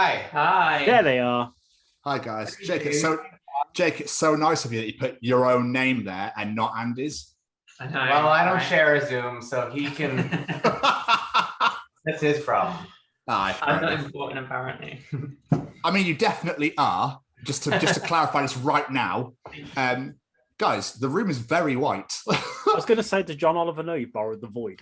Hi. There they are. Hi guys. Jake, it's so nice of you that you put your own name there and not Andy's. I know, well, I don't share a Zoom, so he can. That's his problem. I'm not important, apparently. I mean, you definitely are. Just to clarify this right now, guys, the room is very white. I was going to say, does John Oliver know you borrowed the void?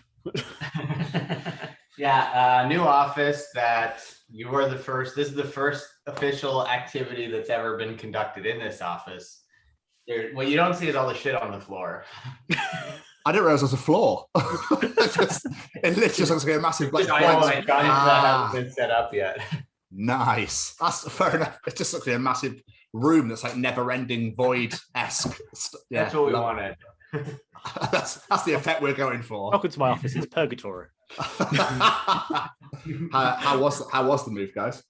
Yeah, new office that you were the first. This is the first official activity that's ever been conducted in this office. What you don't see is all the shit on the floor. I didn't realize there was a floor. It literally looks like a massive black. Hasn't been set up yet. Nice. That's fair enough. It just looks like a massive room that's like never-ending void-esque. Yeah, that's what we wanted. That's the effect we're going for. Welcome to my office. It's purgatory. How was the move, guys?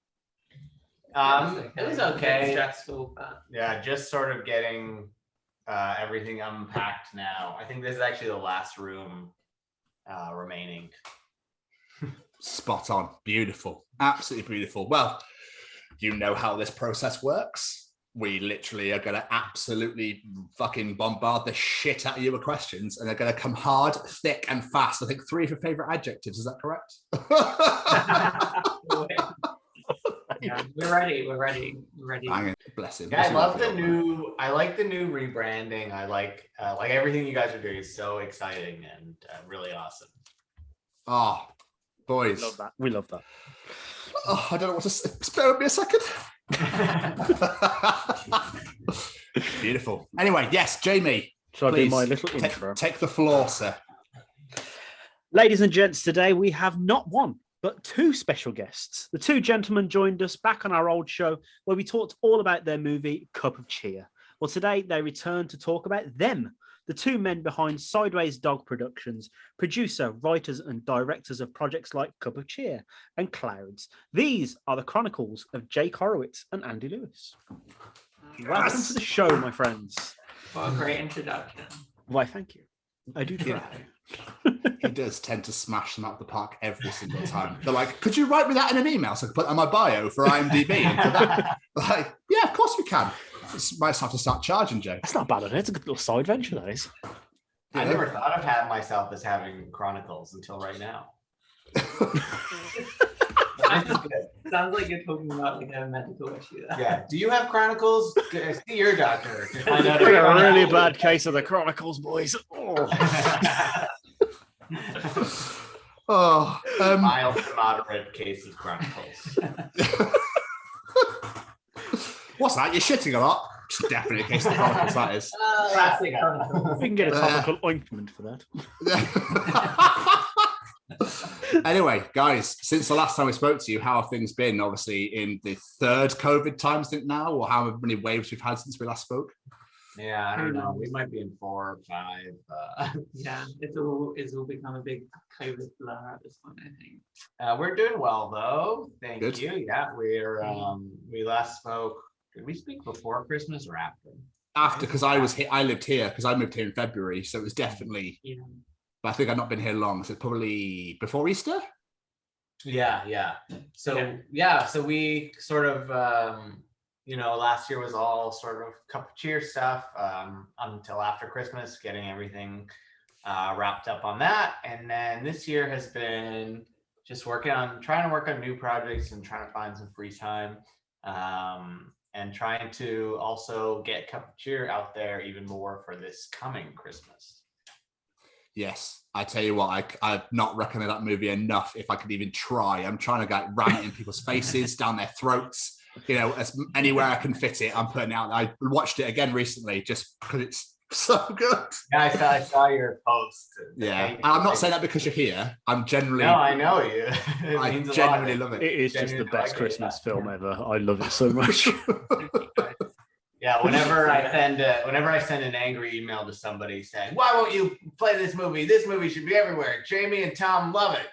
It was okay. Stressful, but yeah, just sort of getting everything unpacked now. I think this is actually the last room remaining. Spot on. Beautiful. Absolutely beautiful. Well, you know how this process works. We literally are going to absolutely fucking bombard the shit out of you with questions, and they're going to come hard, thick, and fast. I think 3 of your favorite adjectives. Is that correct? yeah, we're ready. Bang it. Bless him. Yeah, I like the new rebranding. I like everything you guys are doing is so exciting and really awesome. Oh, boys. We love that. Oh, I don't know what to say. Spare with me a second. Beautiful. Anyway, yes, Jamie. Shall I do my little intro? Take the floor, sir. Ladies and gents, today we have not one, but 2 special guests. The 2 gentlemen joined us back on our old show where we talked all about their movie, Cup of Cheer. Well, today they return to talk about them, the 2 men behind Sideways Dog Productions, producer, writers and directors of projects like Cup of Cheer and Clouds. These are the Chronicles of Jake Horowitz and Andy Lewis. Welcome to the show, my friends. What a great introduction. Why, thank you. I do try. He does tend to smash them out of the park every single time. They're like, could you write me that in an email so I can put that on my bio for IMDb? And for that? Like, yeah, of course we can. Might have to start charging, Jay. That's not bad, is it? It's a good little side venture, that is. I never thought of myself as having Chronicles until right now. Sounds like you're talking about like a medical issue there. Yeah. Do you have Chronicles? See your doctor. I got a really bad case of the Chronicles, boys. Mild to moderate case of Chronicles. What's that? You're shitting a lot? It's definitely a case of the Chronicles, that is. Classic Chronicles. We can get a topical ointment for that. Anyway, guys, since the last time we spoke to you, how have things been? Obviously, in the 3rd COVID times, I think now, or how many waves we've had since we last spoke? Yeah, I don't know. We might be in 4 or 5. Yeah, it's all become a big COVID blur at this point, I think. We're doing well though. Thank Good. you. Yeah, we last spoke. Did we speak before Christmas or after? After, because I lived here because I moved here in February, so it was definitely. Yeah. But I think I've not been here long, so it's probably before Easter. Yeah. So so we sort of. Last year was all sort of Cup of Cheer stuff until after Christmas, getting everything wrapped up on that. And then this year has been just trying to work on new projects and trying to find some free time and trying to also get Cup of Cheer out there even more for this coming Christmas. Yes, I tell you what, I've not recommended that movie enough. If I could even try, I'm trying to ram it in people's faces, down their throats. Anywhere I can fit it, I'm putting it out. I watched it again recently just because it's so good. Yeah, I saw your post. Yeah, and I'm not saying that because you're here. I'm generally. No, I know you. I genuinely love it. It is just the best Christmas film ever. I love it so much. Yeah, whenever I send an angry email to somebody saying, "Why won't you play this movie? This movie should be everywhere. Jamie and Tom love it."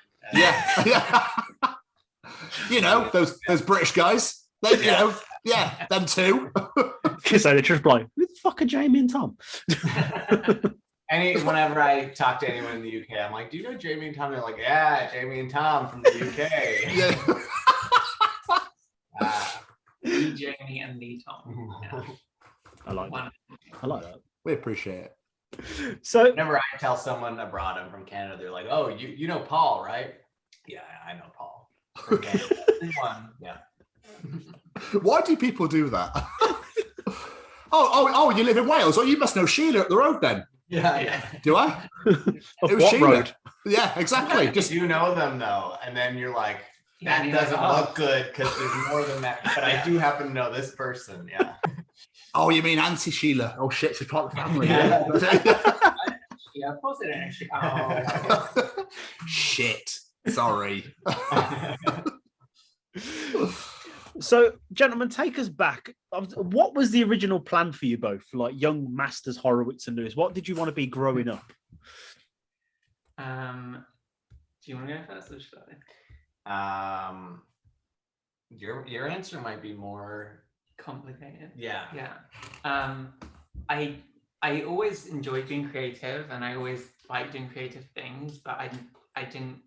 Yeah. those British guys. Them too. Because they're just like, who the fuck are Jamie and Tom? Whenever I talk to anyone in the UK, I'm like, do you know Jamie and Tom? They're like, yeah, Jamie and Tom from the UK. Yeah. and Lee Tom. Yeah. I like that. I like that. We appreciate it. So Whenever I tell someone abroad I'm from Canada, they're like, "Oh, you know Paul, right?" Yeah, I know Paul from Canada. Yeah. Why do people do that? oh, you live in Wales. Oh, you must know Sheila up the road then. Yeah. Do I? It was what Sheila. road? Yeah, exactly. Just you know them though, and then you're like, that Yeah, doesn't oh. look good because there's more than that. But I do happen to know this person. Yeah. Oh, you mean Auntie Sheila? Oh shit, she's part of the family. Yeah. Yeah, of course it is. Oh, Shit. Sorry. So, gentlemen, take us back. What was the original plan for you both, like young masters Horowitz and Lewis? What did you want to be growing up? do you want to go first or should I? Your answer might be more. Complicated. Yeah. Yeah. I always enjoyed being creative, and I always liked doing creative things, but I didn't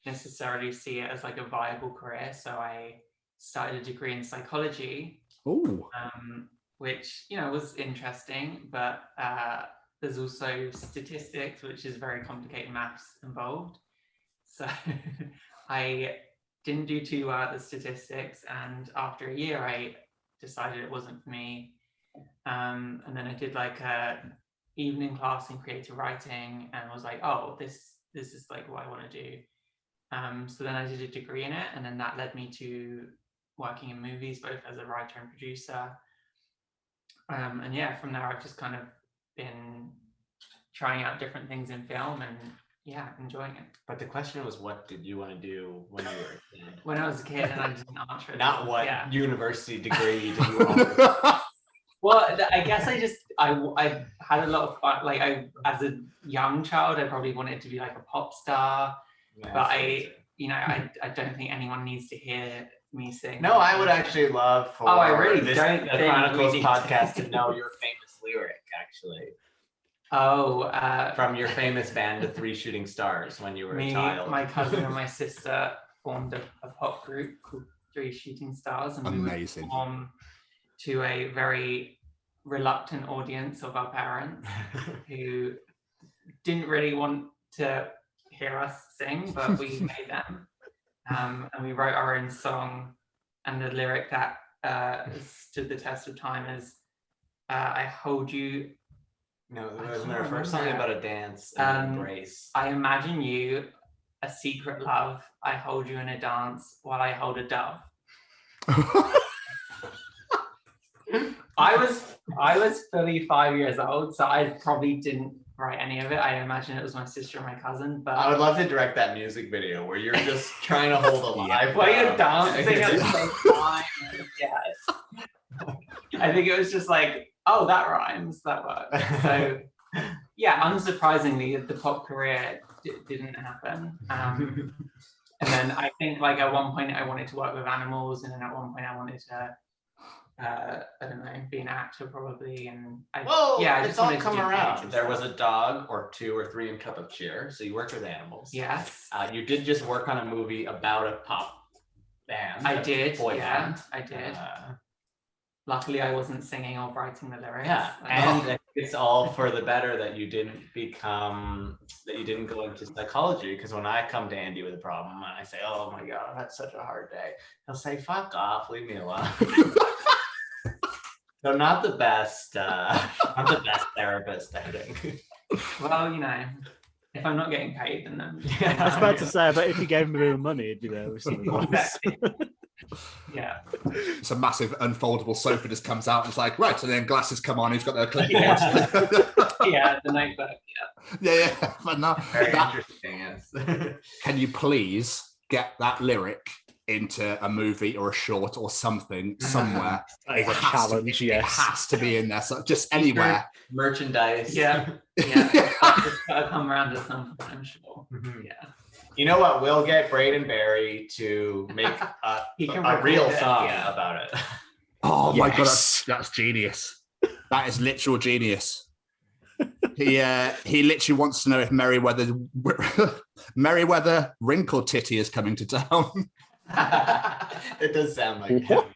necessarily see it as like a viable career. So I started a degree in psychology, Oh. which was interesting, but there's also statistics, which is very complicated maths involved. So I didn't do too well at the statistics, and after a year I decided it wasn't for me. And then I did like a evening class in creative writing and was like, oh, this is like what I want to do. So then I did a degree in it, and then that led me to working in movies, both as a writer and producer. And yeah, from there I've just kind of been trying out different things in film and enjoying it. But the question was, what did you want to do when you were a kid? When I was a kid, and I didn't answer it. Not what Yeah. university degree did you want? Well, I guess I had a lot of fun. Like as a young child, I probably wanted to be like a pop star, but I don't think anyone needs to hear me sing. No, I would actually love for I really the don't think Chronicles we need podcast to. to know your famous lyric, actually, Oh, from your famous band, the Three Shooting Stars, when you were a child. my cousin and my sister formed a pop group called Three Shooting Stars, and we would Amazing. perform to a very reluctant audience of our parents who didn't really want to hear us sing, but we made them. And we wrote our own song, and the lyric that stood the test of time is I hold you. No, I wasn't can't there first remember. something about a dance and an embrace? I imagine you a secret love. I hold you in a dance while I hold a dove. I was fully 5 years old, so I probably didn't write any of it. I imagine it was my sister and my cousin. But I would love to direct that music video where you're just trying to hold a live. while you're dancing at the same time. Yeah, I think it was just like, oh, that rhymes, that works. So yeah, unsurprisingly, the pop career didn't happen. And then I think like at one point I wanted to work with animals, and then at one point I wanted to I don't know, be an actor probably, and I it's all wanted to come do around. creative There stuff. was a dog or two or three in Cup of Cheer, so you worked with animals. Yes, You did just work on a movie about a pop band. I a did. boy Yeah, band. I did. Luckily, I wasn't singing or writing the lyrics. Yeah, and it's all for the better that you didn't go into psychology, because when I come to Andy with a problem and I say, oh my God, that's such a hard day, he'll say, fuck off, leave me alone. So not the best therapist, I think. Well, if I'm not getting paid, then I was about to say, but if you gave him a bit of money, he'd be there with something else. Yeah. It's a massive unfoldable sofa just comes out and it's like, right, and then glasses come on, who's got their clipboard? Yeah, the notebook. Yeah. But no, Very that- interesting, yes. can you please get that lyric into a movie or a short or something somewhere? That is a It has to challenge, be- yes. It has to be in there, so just anywhere. Merchandise. Yeah. It's gotta come around to something, I'm sure. Mhm. Yeah. You know what? We'll get Braden Barrie to make He can a real record it, song yeah. about it. Oh my God, Yes. that's genius. That is literal genius. He literally wants to know if Merryweather Wrinkle Titty is coming to town. It does sound like What?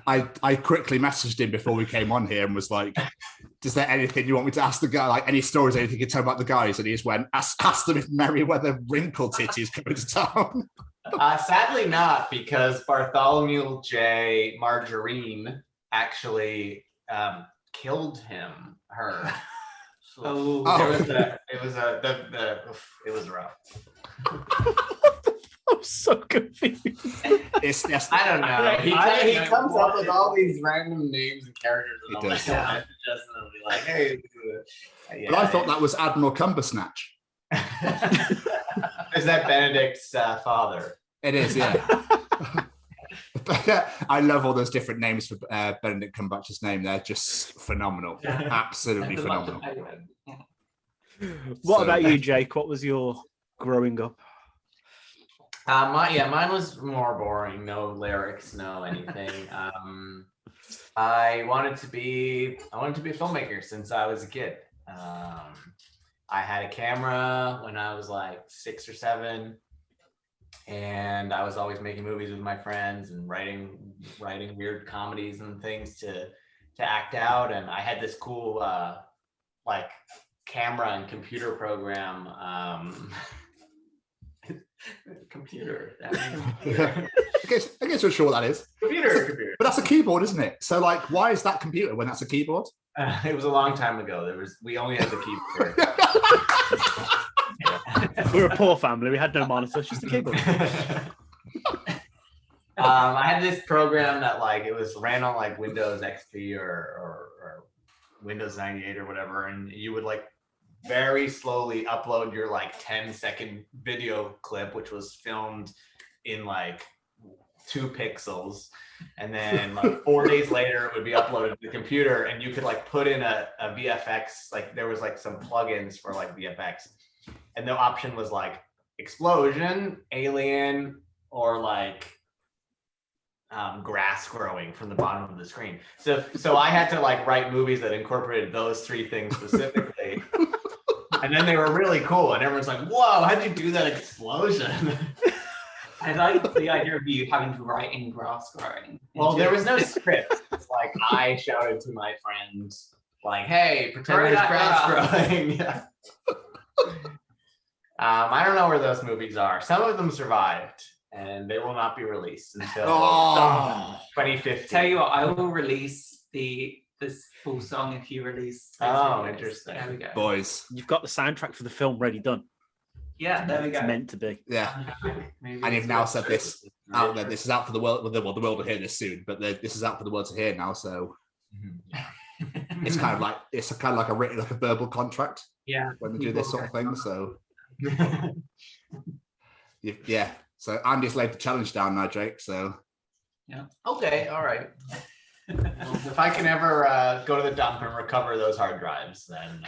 I quickly messaged him before we came on here and was like, is there anything you want me to ask the guy? Like any stories, anything you can tell about the guys? And he just went, ask them if Merryweather Wrinkle Titty is coming to town. Sadly not, because Bartholomew J. Margarine actually killed her. It was rough. I'm so confused. I don't know. He comes up with all these random names and characters, and He does. just be like, "Hey." But I thought that was Admiral Cumbersnatch. Is that Benedict's father? It is, yeah. But, I love all those different names for Benedict Cumberbatch's name. They're just phenomenal. Absolutely phenomenal. What about you, Jake? What was your growing up? Mine was more boring. No lyrics, no anything. I wanted to be a filmmaker since I was a kid. I had a camera when I was like 6 or 7, and I was always making movies with my friends and writing weird comedies and things to act out. And I had this cool like camera and computer program. Computer. I guess we're sure what that is. Computer. But that's a keyboard, isn't it? So, like, why is that computer when that's a keyboard? It was a long time ago. We only had the keyboard. We were a poor family. We had no monitors, just a keyboard. I had this program that ran on like Windows XP or Windows 98 or whatever, and you would like very slowly upload your like 10-second video clip, which was filmed in like 2 pixels, and then like 4 days later it would be uploaded to the computer, and you could like put in a VFX, like there was like some plugins for like VFX, and the option was like explosion, alien, or like grass growing from the bottom of the screen. So I had to like write movies that incorporated those 3 things specifically. And then they were really cool, and everyone's like, "Whoa, how'd you do that explosion?" I like the idea of you having to write in grass growing. Well, there was no script. It's like I shouted to my friends, like, "Hey, pretend there's grass growing." Yeah. I I don't know where those movies are. Some of them survived, and they will not be released until 2015. Tell you what, I will release this full song if you release. Interesting. There we go. Boys. You've got the soundtrack for the film ready done. Yeah, there we go. It's meant to be. Yeah. Maybe And you've now said this out there. This is out for the world. Well, the world will hear this soon, but this is out for the world to hear now. So it's kind of like a written, like a verbal contract. Yeah. When we do this sort of thing. So yeah. So Andy's laid the challenge down now, Jake. So yeah. Okay. All right. Well, if I can ever go to the dump and recover those hard drives, then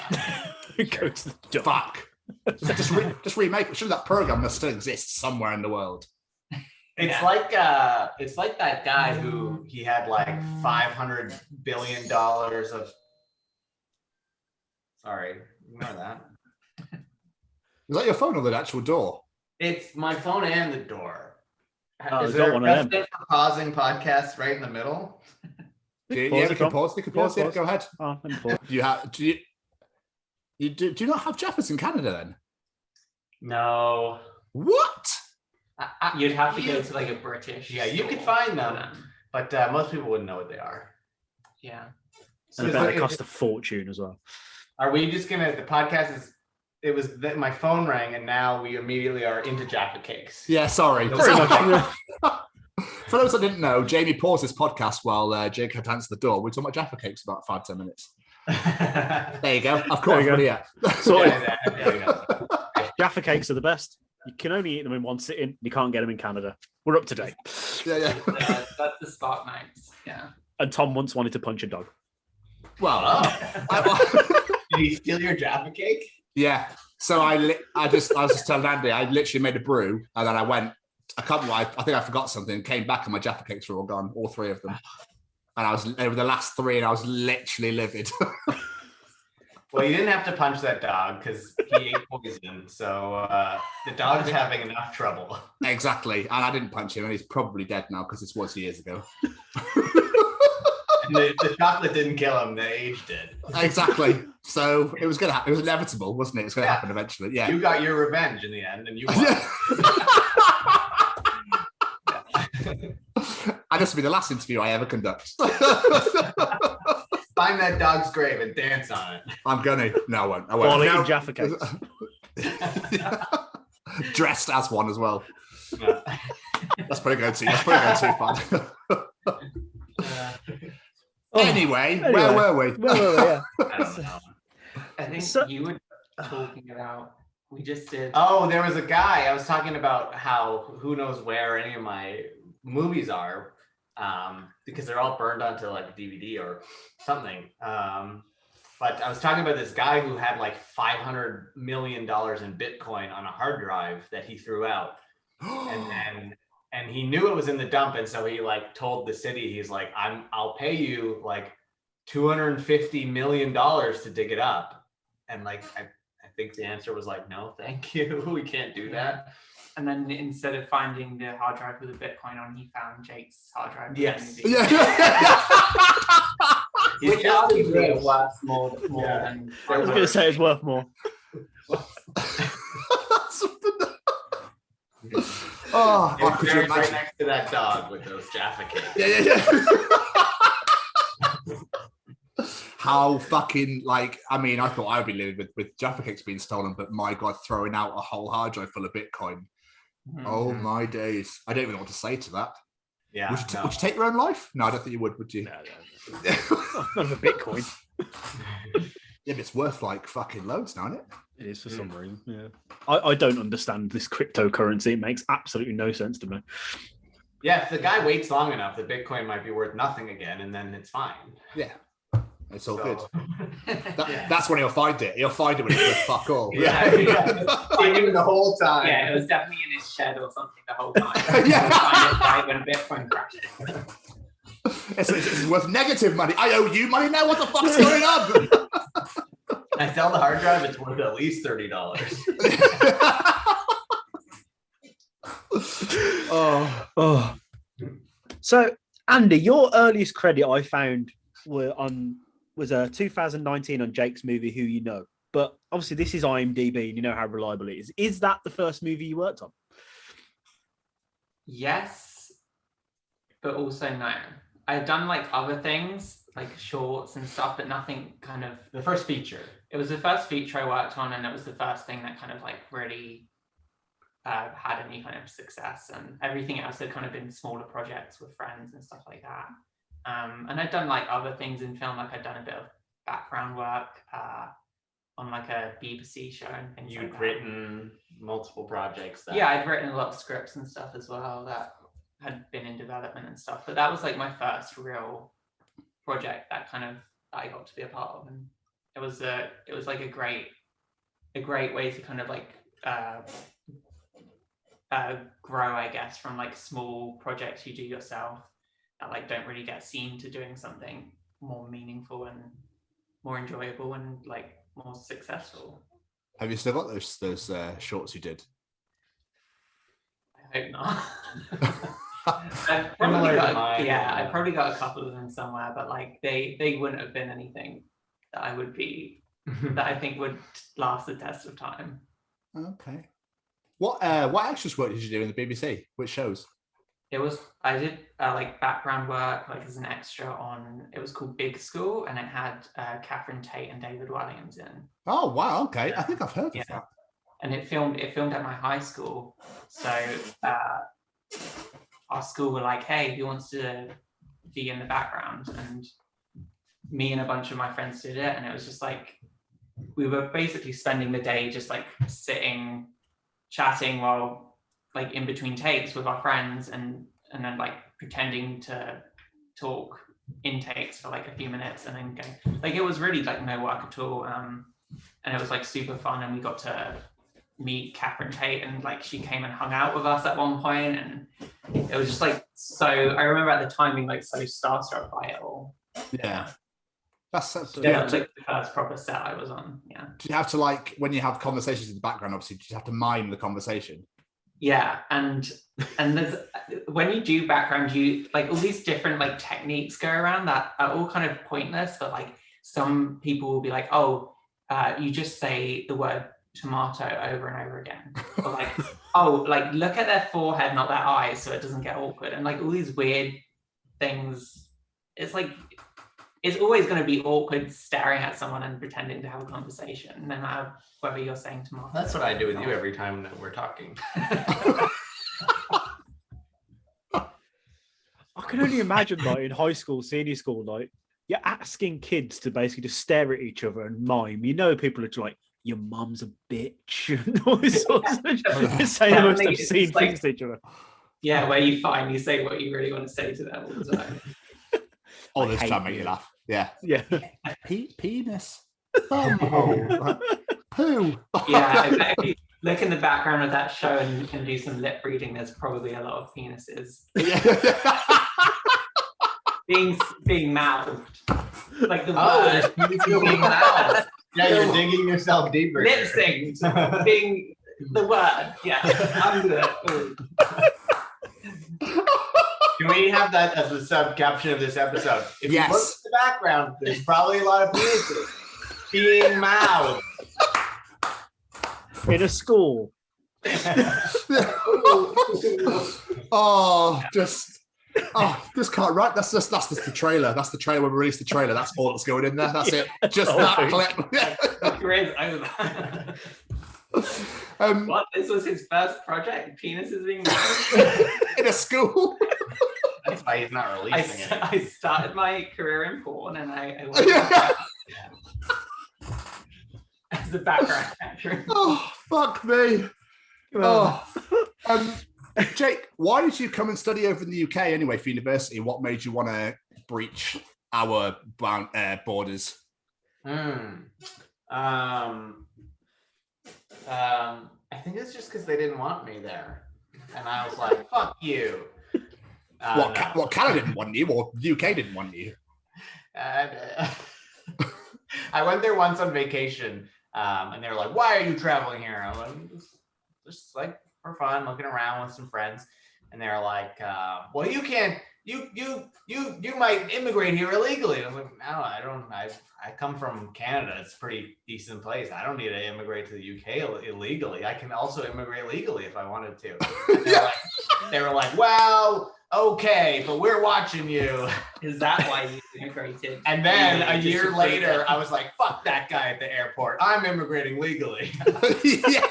Go to the dump. fuck. just remake it. Sure, that program must still exist somewhere in the world. it's like that guy who he had like $500 billion of. Sorry, ignore that. Is that your phone or the actual door? It's my phone and the door. Oh, Is got there a one of them. precedent for pausing podcasts right in the middle? Yeah, we can pause. We can pause. Yeah, go ahead. Oh, let me pause. Do you not have Jeffers in Canada then? No. What? You'd have to go to like a British. Yeah, you could store find for them, but most people wouldn't know what they are. Yeah. So And I bet they cost a fortune as well. Are we just gonna? The podcast is. It was that my phone rang, and now we immediately are into Jaffa cakes. Yeah, sorry. Pretty much. For those that didn't know, Jamie paused his podcast while Jake had to answer the door. We were talking about Jaffa cakes for about 5-10 minutes. There you go. Of course, There you go. yeah. So Yeah. Jaffa cakes are the best. You can only eat them in one sitting. You can't get them in Canada. We're up to date. Yeah. That's the Spark Nights. Yeah. And Tom once wanted to punch a dog. Well, Did he steal your Jaffa cake? yeah. So I was just telling Andy, I literally made a brew, and then I went. I think I forgot something. Came back, and my Jaffa cakes were all gone, all 3 of them. And they were the last 3, and I was literally livid. Well, you didn't have to punch that dog because he ate poison. So the dog's having enough trouble. Exactly. And I didn't punch him, and he's probably dead now because this was years ago. And the chocolate didn't kill him. The age did. Exactly. So it was going to happen. It was inevitable, wasn't it? It's going to happen eventually. Yeah. You got your revenge in the end, and you won. And this will be the last interview I ever conduct. Find that dog's grave and dance on it. I'm gonna. No, I won't. I won't. While No. eating Jaffa cakes. Dressed as one as well. Yeah. That's probably going too far. Anyway, where were we? Yeah. I don't know. I think So- you were talking about. We just did. Oh, there was a guy. I was talking about how who knows where any of my movies are, because they're all burned onto like a DVD or something. But I was talking about this guy who had like $500 million in Bitcoin on a hard drive that he threw out, and he knew it was in the dump, and so he like told the city, he's like, I'll pay you like $250 million to dig it up, and like I think the answer was like, no, thank you, we can't do that. And then instead of finding the hard drive with the Bitcoin on, he found Jake's hard drive. Yes. Yeah. Which arguably is worth more Yeah. than. I was going to say it's worth more. Oh, It was could you buried right imagine? next to that dog with those Jaffa cakes. Yeah. How fucking, like, I mean, I thought I would be living with Jaffa cakes being stolen, but my God, throwing out a whole hard drive full of Bitcoin. Oh my days. I don't even know what to say to that. Yeah. Would you take your own life? No, I don't think you would you? No. Not for Bitcoin. Yeah, but it's worth like fucking loads now, isn't it? It is for some reason. Yeah. I don't understand this cryptocurrency. It makes absolutely no sense to me. Yeah, if the guy waits long enough, the Bitcoin might be worth nothing again, and then it's fine. Yeah. It's all So- good. Yeah. That's when he'll find it. He'll find it when it's worth fuck all. Yeah. Even the whole time. Yeah, it was definitely in his shed or something the whole time. Yeah. Find it right when Bitcoin crashed. It's worth negative money. I owe you money now. What the fuck's going on? I sell the hard drive, it's worth at least $30. Oh. So, Andy, your earliest credit I found was 2019 on Jake's movie Who You Know. But obviously, this is IMDb, and you know how reliable it is. Is that the first movie you worked on? Yes, but also no. I've done like other things, like shorts and stuff, but nothing kind of. The first feature. It was the first feature I worked on, and it was the first thing that kind of like really had any kind of success. And everything else had kind of been smaller projects with friends and stuff like that. And I'd done like other things in film, like I'd done a bit of background work on like a BBC show and things like You'd that. written multiple projects. That... Yeah, I'd written a lot of scripts and stuff as well that had been in development and stuff. But that was like my first real project that I got to be a part of, and it was like a great way to kind of like grow, I guess, from like small projects you do yourself that like don't really get seen to doing something more meaningful and more enjoyable and like more successful. Have you still got those shorts you did? I hope not. I probably got a couple of them somewhere, but like they wouldn't have been anything that I would be that I think would last the test of time. Okay. What extras work did you do in the BBC? Which shows? I did like background work, like as an extra on. It was called Big School, and it had Catherine Tate and David Williams in. Oh wow, okay. I think I've heard of that. And it filmed at my high school. So our school were like, "Hey, who wants to be in the background?" And me and a bunch of my friends did it, and it was just like we were basically spending the day just like sitting, chatting while like in between takes with our friends, and then like pretending to talk in takes for like a few minutes, and then go. Like it was really like no work at all, and it was like super fun, and we got to meet Catherine Tate, and like she came and hung out with us at one point, and it was just like so. I remember at the time being like so starstruck by it all. Yeah. That's the first proper set I was on. Yeah. Do you have to, like, when you have conversations in the background, obviously, do you have to mime the conversation? Yeah, and there's, when you do background, you like all these different like techniques go around that are all kind of pointless, but like some people will be like, oh, you just say the word tomato over and over again, or like, oh, like look at their forehead, not their eyes, so it doesn't get awkward, and like all these weird things. It's like it's always going to be awkward staring at someone and pretending to have a conversation, no matter whether you're saying tomato. That's what I do with you every time that we're talking. I can only imagine, like, in high school, senior school, like, you're asking kids to basically just stare at each other and mime. You know, people are just like, your mum's a bitch. And all this sorts of just saying the most obscene things to each other. Yeah, where you finally say what you really want to say to them all the time. Oh, this trying to make you laugh. Yeah. Yeah. Penis. Oh, poo. Yeah, if you look in the background of that show and do some lip reading, there's probably a lot of penises being mouthed. Like the word being mouthed. Yeah, you're digging yourself deeper. Lip synced being the word. Yeah, under it. Can we have that as the sub caption of this episode? If you look at the background, there's probably a lot of penises being mouthed. In a school. Just can't write. That's just the trailer. That's the trailer when we release the trailer. That's all that's going in there. That's it. Just that clip. Career's over. What? This was his first project? Penis is being mouthed? In a school. That's why he's not releasing it. I started my career in porn, and I went as the background actor. Oh, fuck me. Jake, why did you come and study over in the UK anyway for university? What made you want to breach our borders? I think it's just because they didn't want me there, and I was like, "Fuck you." What Canada didn't want you, or the UK didn't want you? I went there once on vacation, and they were like, "Why are you traveling here?" I was like, just like for fun, looking around with some friends, and they were like, "Well, you can't. You might immigrate here illegally." And I was like, "No, I don't. I come from Canada. It's a pretty decent place. I don't need to immigrate to the UK illegally. I can also immigrate legally if I wanted to." And they were like, "Well, okay, but we're watching you." Is that why you immigrated? And then a year later, I was like, "Fuck that guy at the airport. I'm immigrating legally." Yeah,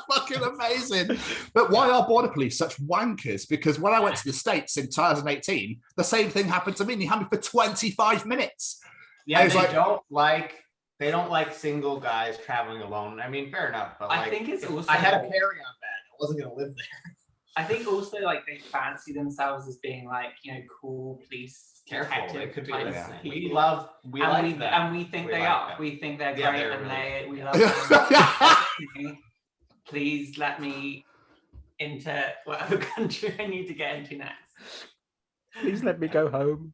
fucking amazing. But why are border police such wankers? Because when I went to the States in 2018, the same thing happened to me. And he had me for 25 minutes. Yeah, they don't like single guys traveling alone. I mean, fair enough, but I think it's also I had a carry-on bag. I wasn't gonna live there. I think also like they fancy themselves as being like, you know, cool police detective. It could be type like, people. we like them. And we think they are. Them. We think they're great, they're and really we love them. Please let me into whatever country I need to get into next. Please let me go home.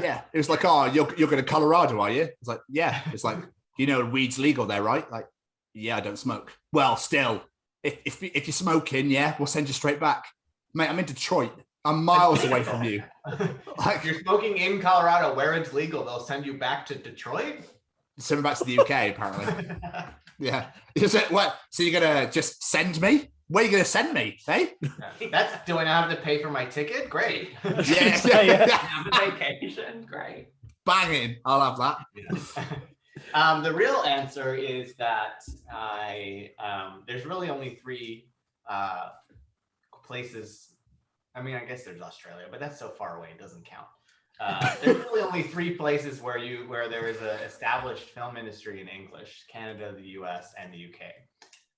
Yeah, it was like, "Oh, you're going to Colorado, are you?" It's like, "Yeah." It's like, "You know, weed's legal there, right?" Like, "Yeah, I don't smoke." "Well, still, if you're smoking, yeah, we'll send you straight back." Mate, I'm in Detroit. I'm miles away from you. Like, if you're smoking in Colorado where it's legal, they'll send you back to Detroit. Send me back to the UK, apparently. Yeah. Is it what? So you're gonna just send me? Where are you gonna send me? Hey? Do I not have to pay for my ticket? Great. Yeah. Have a vacation, great. Banging. I'll have that. Yeah. The real answer is that there's really only three places. I mean, I guess there's Australia, but that's so far away, it doesn't count. There's really only three places where there is an established film industry in English: Canada, the US, and the UK.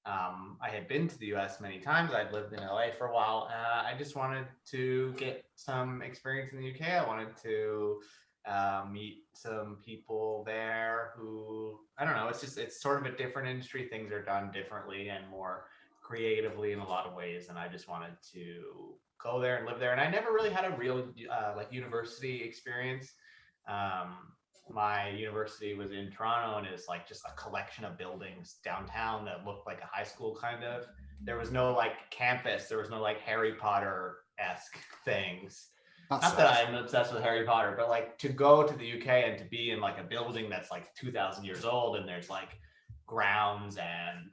I had been to the US many times. I'd lived in LA for a while. I just wanted to get some experience in the UK. I wanted to meet some people there who, I don't know, it's sort of a different industry. Things are done differently and more creatively in a lot of ways. And I just wanted to go there and live there. And I never really had a real like university experience. My university was in Toronto, and it's like just a collection of buildings downtown that looked like a high school kind of. There was no like campus. There was no like Harry Potter-esque things. Not that I'm obsessed with Harry Potter, but like to go to the UK and to be in like a building that's like 2,000 years old and there's like grounds and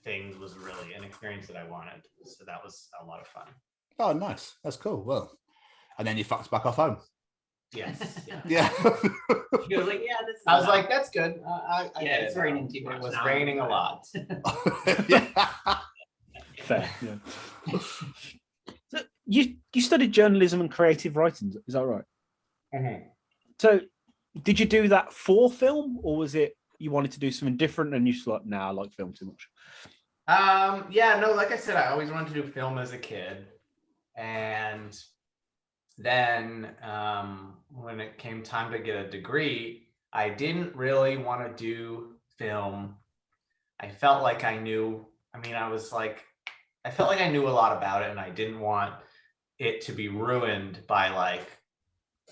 things was really an experience that I wanted. So that was a lot of fun. Oh, nice. That's cool. Well, and then you fucked back off home. Yes. Yeah. He was like, yeah, this is I was like, that's good. yeah, it's raining too much. It was now. raining a lot. Yeah. Fair. Yeah. So you studied journalism and creative writing, is that right? Mm-hmm. So did you do that for film, or was it you wanted to do something different and you just like, nah, I like film too much? Yeah, no, like I said, I always wanted to do film as a kid. And then when it came time to get a degree, I didn't really want to do film. I felt like I knew, I felt like I knew a lot about it, and I didn't want it to be ruined by like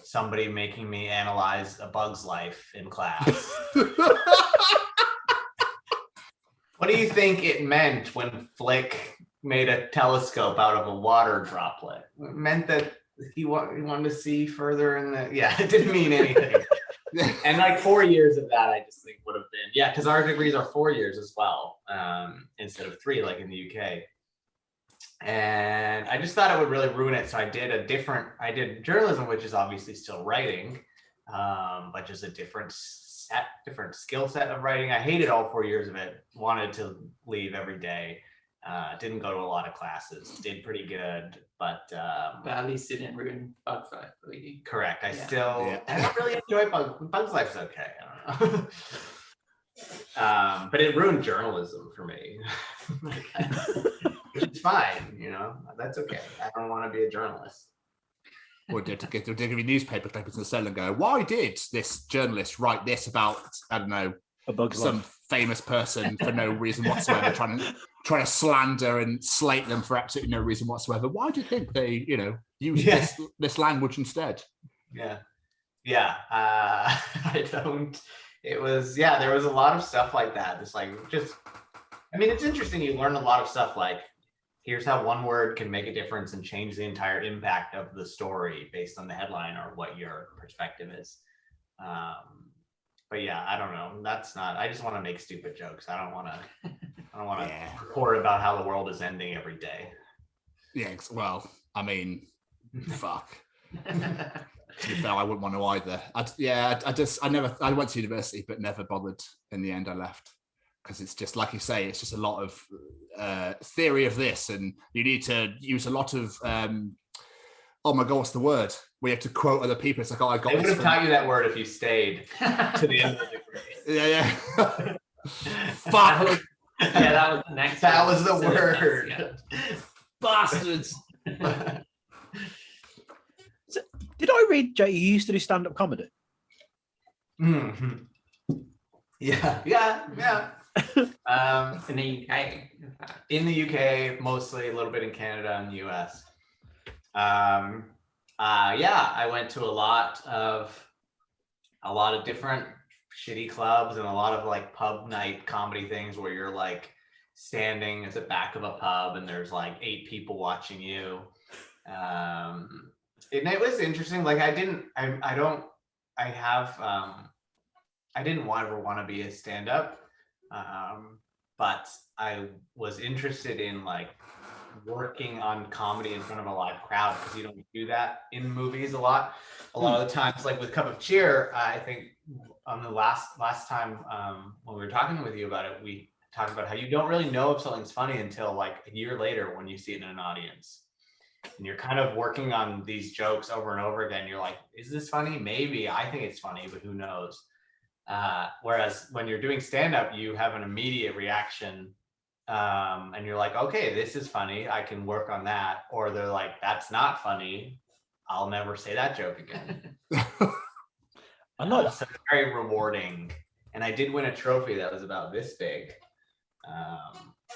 somebody making me analyze A Bug's Life in class. What do you think it meant when Flick made a telescope out of a water droplet? It meant that he wanted to see further in the, yeah, it didn't mean anything. And like 4 years of that, I just think would have been, yeah, because our degrees are 4 years as well, instead of 3 like in the UK. And I just thought it would really ruin it. So I did journalism, which is obviously still writing, but just a different skill set of writing. I hated all 4 years of it, wanted to leave every day. Didn't go to a lot of classes, did pretty good, but at least it didn't ruin Bug's Life for you. correct. I Yeah. don't really enjoy Bug's Life's okay. I don't know. But it ruined journalism for me. Which is fine, you know, that's okay. I don't want to be a journalist. Or did to give you newspaper clippings in the cell and go, why did this journalist write this about, I don't know, A Bug's some Life. famous person for no reason whatsoever, trying to slander and slate them for absolutely no reason whatsoever? Why do you think they, use this language instead? Yeah. I don't. It was, there was a lot of stuff like that. It's like it's interesting. You learn a lot of stuff like, here's how one word can make a difference and change the entire impact of the story based on the headline or what your perspective is. But yeah, I don't know. I just want to make stupid jokes. I don't want to report about how the world is ending every day. Yeah, well, I mean, fuck. To be fair, I wouldn't want to either. I went to university, but never bothered. In the end, I left. Because it's just, like you say, it's just a lot of theory of this, and you need to use a lot of, oh my God, what's the word? We have to quote other people. It's like, oh, I got They would this have taught you that word if you stayed to the end of the degree. Yeah. Fuck. That was the next That one. was the word. Yeah. Bastards. So, did I read, Jay, you used to do stand-up comedy? Mm-hmm. Yeah. In the UK, in fact. In the UK, mostly, a little bit in Canada and the US. I went to a lot of different shitty clubs and a lot of like pub night comedy things where you're like standing at the back of a pub and there's like 8 people watching you. And it was interesting. Like I didn't ever want to be a stand-up. But I was interested in like working on comedy in front of a live crowd, because you don't do that in movies a lot. A lot of the times, like with Cup of Cheer, I think on the last time when we were talking with you about it, we talked about how you don't really know if something's funny until like a year later when you see it in an audience. And you're kind of working on these jokes over and over again. You're like, is this funny? Maybe. I think it's funny, but who knows? Whereas when you're doing stand-up, you have an immediate reaction, and you're like, okay, this is funny, I can work on that. Or they're like, that's not funny, I'll never say that joke again. I know. So it's very rewarding. And I did win a trophy that was about this big,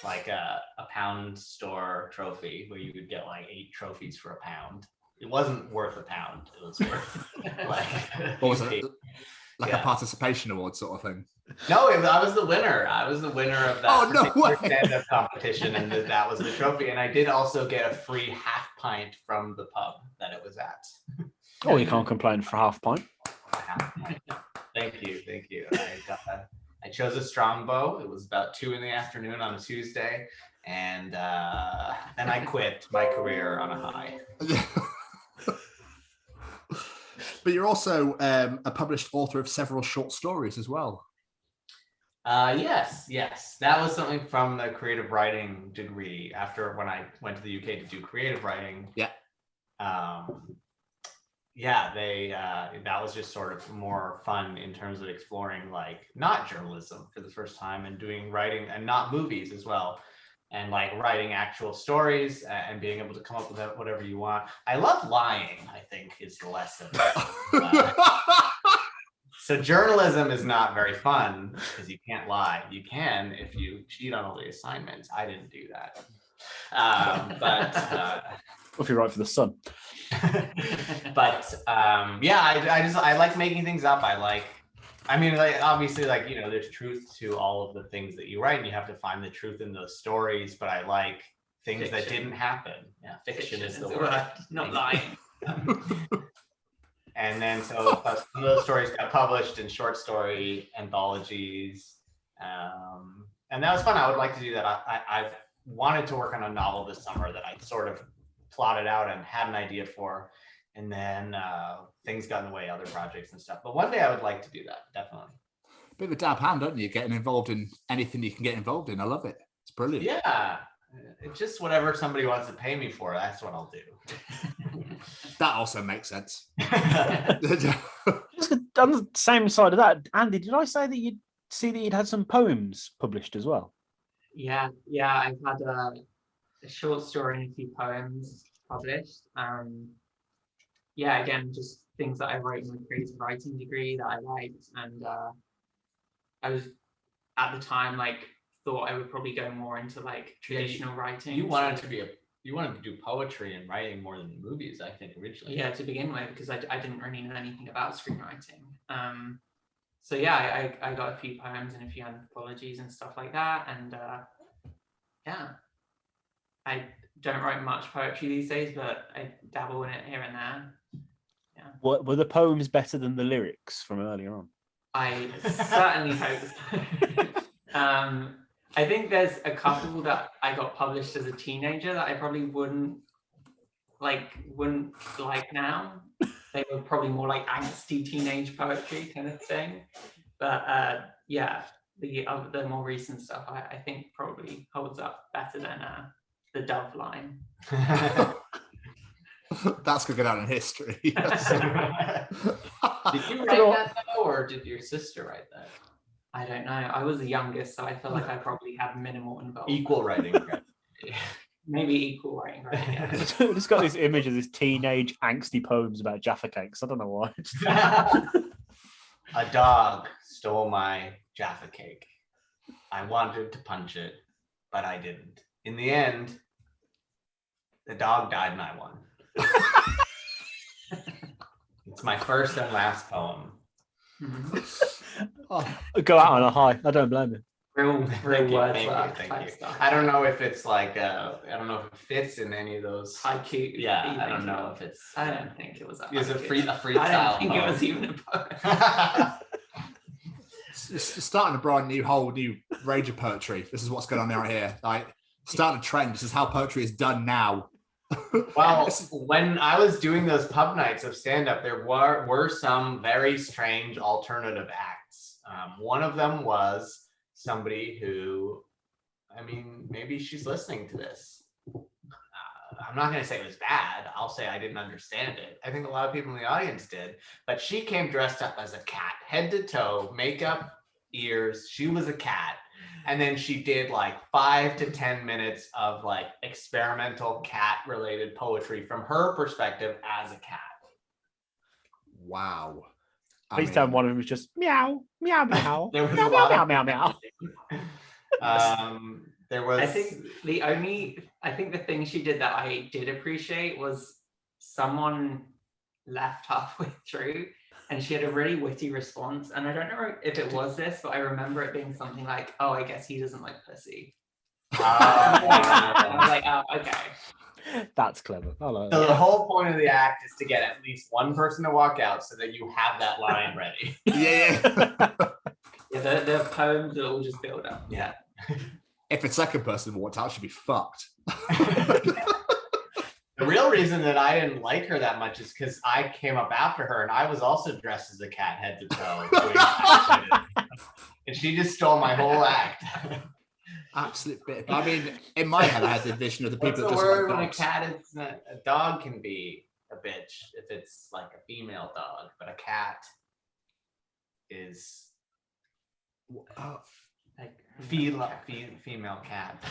like a pound store trophy where you could get like 8 trophies for £1. it wasn't worth £1. It was worth like What was it? Like Yeah. a participation award sort of thing? No, I was the winner. I was the winner of that Oh, no particular way. stand-up competition, and that was the trophy. And I did also get a free half pint from the pub that it was at. Oh, you can't complain for half pint. Thank you. I chose a Strongbow. It was about 2 p.m. on a Tuesday, and then I quit my career on a high. But you're also a published author of several short stories as well. Yes. That was something from the creative writing degree after when I went to the UK to do creative writing. Yeah. That was just sort of more fun in terms of exploring like not journalism for the first time and doing writing and not movies as well. And like writing actual stories and being able to come up with whatever you want. I love lying, I think, is the lesson. So journalism is not very fun because you can't lie. You can if you cheat on all the assignments. I didn't do that. If you write for the Sun. I like making things up. Obviously, there's truth to all of the things that you write, and you have to find the truth in those stories. But I like things that didn't happen. Yeah, fiction is the word, not lying. And then so some of those stories got published in short story anthologies, and that was fun. I would like to do that. I've wanted to work on a novel this summer that I sort of plotted out and had an idea for. And then things got in the way, other projects and stuff. But one day I would like to do that, definitely. Bit of a dab hand, don't you? Getting involved in anything you can get involved in. I love it. It's brilliant. Yeah. It's just whatever somebody wants to pay me for, that's what I'll do. That also makes sense. Just on the same side of that, Andy, did I say that you'd had some poems published as well? Yeah. I've had a short story and a few poems published. Again, just things that I wrote in my creative writing degree that I liked, and I was at the time thought I would probably go more into traditional writing. You wanted to do poetry and writing more than movies, I think, originally. Yeah, to begin with, because I didn't really know anything about screenwriting. I got a few poems and a few anthologies and stuff like that, and I don't write much poetry these days, but I dabble in it here and there. Yeah. Were the poems better than the lyrics from earlier on? I certainly hope so. I think there's a couple that I got published as a teenager that I probably wouldn't like now. They were probably more like angsty teenage poetry kind of thing. But the more recent stuff I think probably holds up better than the Dove line. That's going to go down in history. Did you write that though, or did your sister write that? I don't know. I was the youngest, so I feel like I probably had minimal involvement. Equal writing. Maybe equal writing, right? Yeah. I just got this image of this teenage angsty poems about Jaffa cakes. I don't know why. A dog stole my Jaffa cake. I wanted to punch it, but I didn't. In the end, the dog died and I won. It's my first and last poem. Go out on a high. I don't blame you. Real Thank words. you. I don't know if it's I don't know if it fits in any of those haiku. Yeah, I don't know if it's. I don't think it was a It's a haiku. freestyle. I don't think it was even a poem. It's starting a whole new range of poetry. This is what's going on right here. Start a trend. This is how poetry is done now. Well, when I was doing those pub nights of stand-up, there were some very strange alternative acts. One of them was somebody who, maybe she's listening to this. I'm not going to say it was bad. I'll say I didn't understand it. I think a lot of people in the audience did. But she came dressed up as a cat, head to toe, makeup, ears. She was a cat. And then she did 5 to 10 minutes of experimental cat related poetry from her perspective as a cat. Wow. Please tell me one of them was just meow, meow, meow. There was meow, a lot meow, of meow, meow. There was. I think the thing she did that I did appreciate was someone left halfway through, and she had a really witty response. And I don't know if it was this, but I remember it being something like, "Oh, I guess he doesn't like pussy." And I was like, "Oh, okay." That's clever. I like So that. the whole point of the act is to get at least one person to walk out so that you have that line ready. Yeah. Yeah, the poems will all just build up. Yeah. If a second person walked out, she'd be fucked. The real reason that I didn't like her that much is because I came up after her and I was also dressed as a cat head to toe. And she just stole my whole act. Absolute bit. I mean, in my head, I had the vision of the people What's that the just word like when a dogs. cat is a dog can be a bitch if it's like a female dog, but a cat is Oh, Like female cat.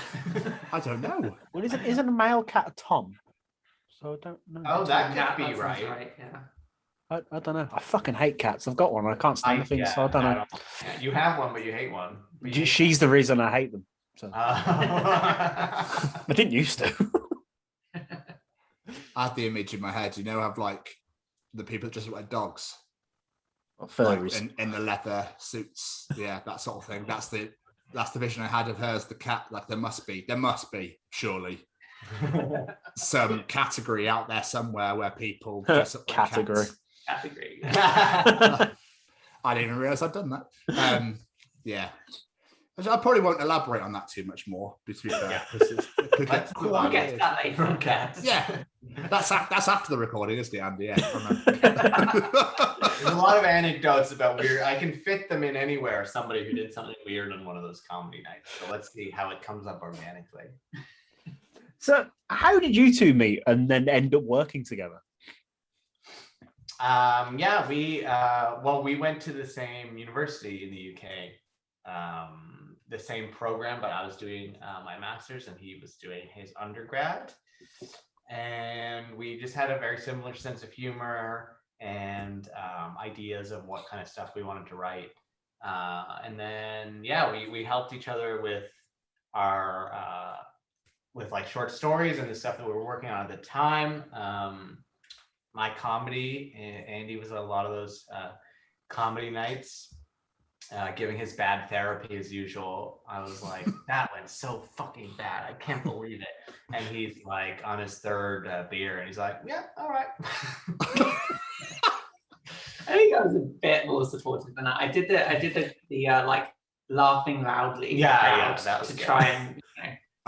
I don't know. Well, isn't a male cat a Tom? So I don't know. Oh, that yeah, could be sounds right. Yeah. I don't know. I fucking hate cats. I've got one. I can't stand the thing, so I don't know. Yeah, you have one, but you hate one. But you hate She's the reason I hate them. So one. I didn't used to. I had the image in my head, have like the people that just look like dogs. Or Like furries. in the leather suits. Yeah, that sort of thing. That's the vision I had of her as the cat. Like there must be surely some category out there somewhere where people dress up like Category. cats. Category. I didn't even realize I'd done that. Yeah. I probably won't elaborate on that too much more, to be fair. It could get Let's We'll get to that later on, cats. Yeah. That's after the recording, isn't it, Andy? Yeah. There's a lot of anecdotes about weird. I can fit them in anywhere. Somebody who did something weird on one of those comedy nights. So let's see how it comes up organically. So how did you two meet and then end up working together? Yeah, we went to the same university in the UK, the same program, but I was doing my master's and he was doing his undergrad. And we just had a very similar sense of humor and ideas of what kind of stuff we wanted to write. And then, yeah, we helped each other with our, with like short stories and the stuff that we were working on at the time. My comedy, Andy was at a lot of those comedy nights, giving his bad therapy as usual. I was like, that went so fucking bad. I can't believe it. And he's like on his third beer and he's like, yeah, all right. I think I was a bit more supportive than that. I did the like laughing loudly. Yeah, that was to good. try and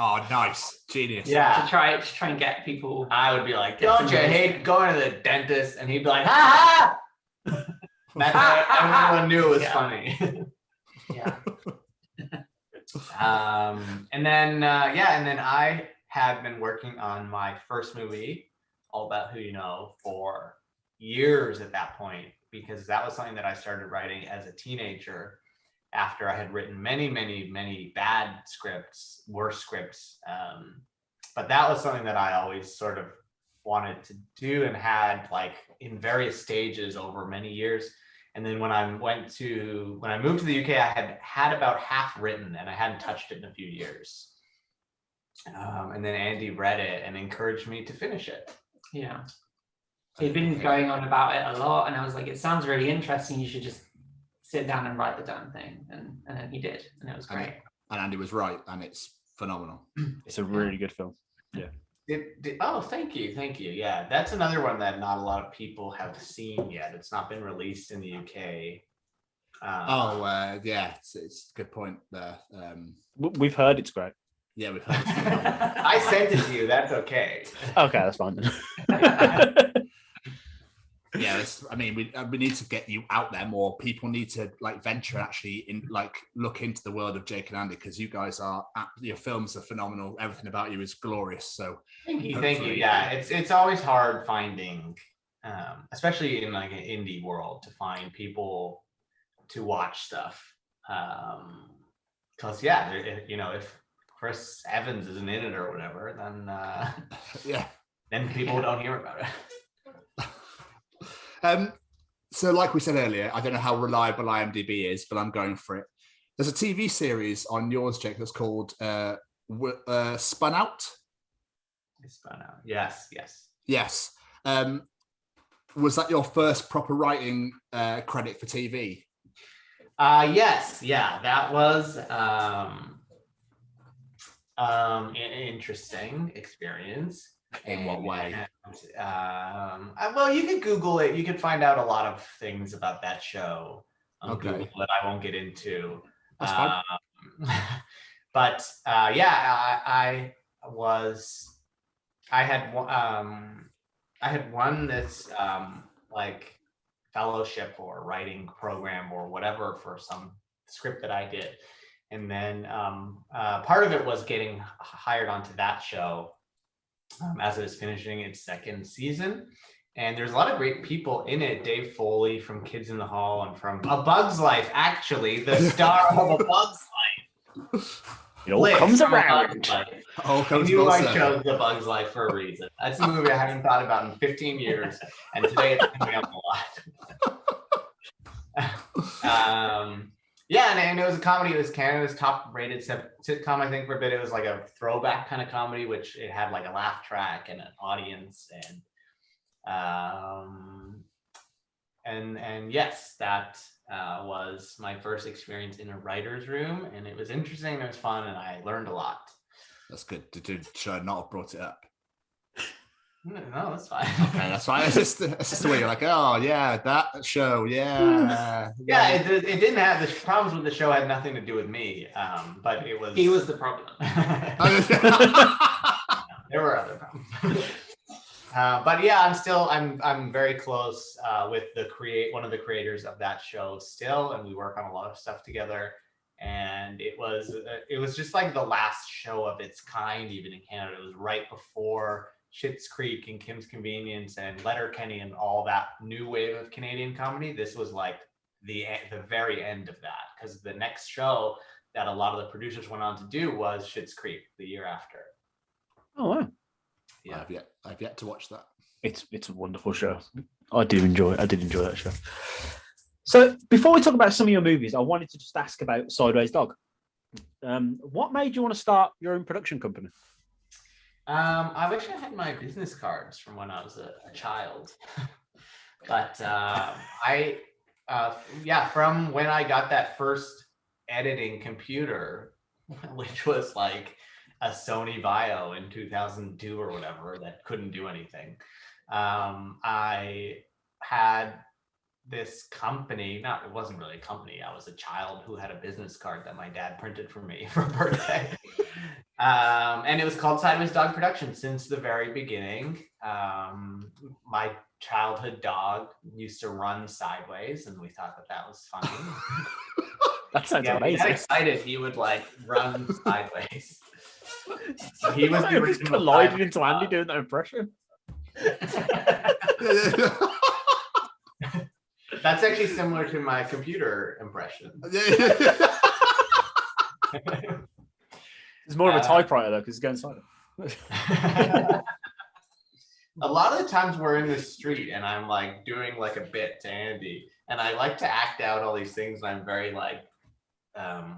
Oh, nice. Genius. Yeah. to try and get people. I would be like, Get some don't you noise. hate going to the dentist? And he'd be like, ha ha. That's how everyone knew it was Yeah. funny. Yeah. And then I had been working on my first movie, All About Who You Know, for years at that point, because that was something that I started writing as a teenager after I had written many, many, many bad scripts, worse scripts. But that was something that I always sort of wanted to do and had like in various stages over many years. And then when I moved to the UK, I had about half written and I hadn't touched it in a few years. And then Andy read it and encouraged me to finish it. Yeah. He'd been going on about it a lot, and I was like, it sounds really interesting. You should just sit down and write the damn thing. And then he did, and it was great. And Andy was right, and it's phenomenal. It's a really good film. Oh, thank you. Yeah, that's another one that not a lot of people have seen yet. It's not been released in the UK. Yeah, it's a good point there. We've heard it's great. Yeah, we've heard it. I sent it to you. That's okay. Okay, that's fine. Yeah, we need to get you out there more. People need to like venture actually look into the world of Jake and Andy, because you guys your films are phenomenal. Everything about you is glorious. So Thank you. Yeah, it's always hard finding, especially in like an indie world, to find people to watch stuff. Because if Chris Evans isn't in it or whatever, then then people don't hear about it. So like we said earlier, I don't know how reliable IMDb is, but I'm going for it. There's a TV series on yours, Jake, that's called Spun Out. It's fun out. Yes. Yes. Was that your first proper writing credit for TV? Yes, yeah, that was an interesting experience. In what way? Well, you could Google it. You could find out a lot of things about that show on Okay. Google that I won't get into. That's fine. But yeah, I had won this like fellowship or writing program or whatever for some script that I did. And then part of it was getting hired onto that show as it was finishing its second season. And there's a lot of great people in it. Dave Foley from Kids in the Hall and from A Bug's Life, actually, the star of A Bug's Life. It all comes around. I knew I chose The Bug's Life for a reason. That's a movie I haven't thought about in 15 years, and today it's coming up a lot. Yeah, and it was a comedy. It was Canada's top-rated sitcom, I think, for a bit. It was like a throwback kind of comedy, which it had like a laugh track and an audience, and yes, that was my first experience in a writer's room, and it was interesting. It was fun, and I learned a lot. That's good. Should I not have brought it up? No, that's fine. Okay, that's fine. It's just the way you're like, oh yeah, that show, yeah. Yeah, it didn't have the problems with the show had nothing to do with me, but it was. He was the problem. There were other problems. But yeah, I'm very close with one of the creators of that show still, and we work on a lot of stuff together. And it was just like the last show of its kind, even in Canada. It was right before Schitt's Creek and Kim's Convenience and Letterkenny and all that new wave of Canadian comedy. This was like the very end of that, because the next show that a lot of the producers went on to do was Schitt's Creek the year after. Oh wow! Yeah, I've yet to watch that. It's a wonderful show. I did enjoy that show. So before we talk about some of your movies, I wanted to just ask about Sideways Dog. What made you want to start your own production company? I wish I had my business cards from when I was a child, but from when I got that first editing computer, which was like a Sony Vaio in 2002 or whatever that couldn't do anything. I had this company, it wasn't really a company. I was a child who had a business card that my dad printed for me for birthday. And it was called Sideways Dog Productions since the very beginning. My childhood dog used to run sideways, and we thought that was funny. That sounds amazing. He got excited. He would like run sideways. So he was the original. Collided into Andy doing that impression. That's actually similar to my computer impression. It's more of a typewriter though, because it's going silent. A lot of the times we're in the street and I'm like doing like a bit to Andy, and I like to act out all these things. And I'm very like,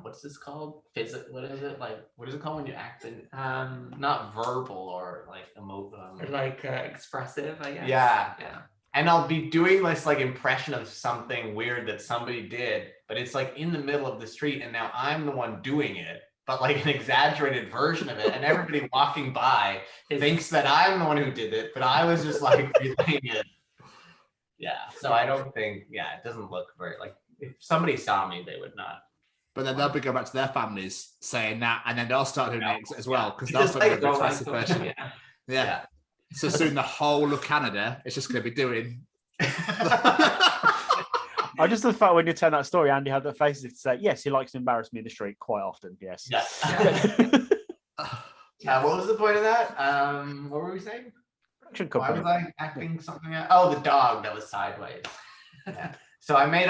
what's this called? What is it like? What is it called when you act in? Not verbal or like expressive, I guess. Yeah. Yeah. And I'll be doing this like impression of something weird that somebody did, but it's like in the middle of the street, and now I'm the one doing it, but like an exaggerated version of it, and everybody walking by thinks that I'm the one who did it, but I was just like relaying it. Yeah, so I don't think, it doesn't look very, like, if somebody saw me, they would not. But then they'll be going back to their families saying that, and then they'll start doing it as well, because they'll Just start like doing go the like expressive version. Yeah. So soon the whole of Canada is just going to be doing. I just the fact when you tell that story, Andy had the face to say, yes, he likes to embarrass me in the street quite often. Yes. Yeah. What was the point of that? What were we saying? Production company. Why was I acting something out? Oh, the dog that was sideways. Yeah. So I made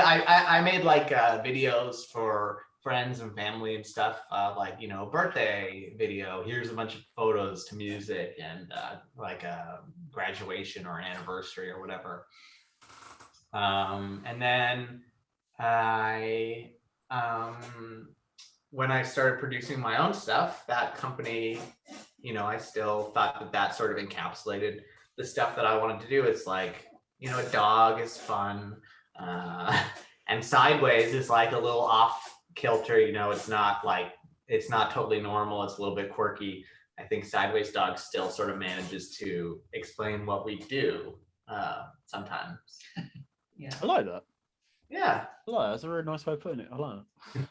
like videos for friends and family and stuff, like, birthday video, here's a bunch of photos to music, and like a graduation or an anniversary or whatever. And then when I started producing my own stuff, that company, I still thought that sort of encapsulated the stuff that I wanted to do. It's like, you know, a dog is fun. And Sideways is like a little off kilter, you know, it's not totally normal. It's a little bit quirky. I think Sideways Dog still sort of manages to explain what we do sometimes. Yeah. I like that. Yeah. I like that. That's a very nice way of putting it. I like it.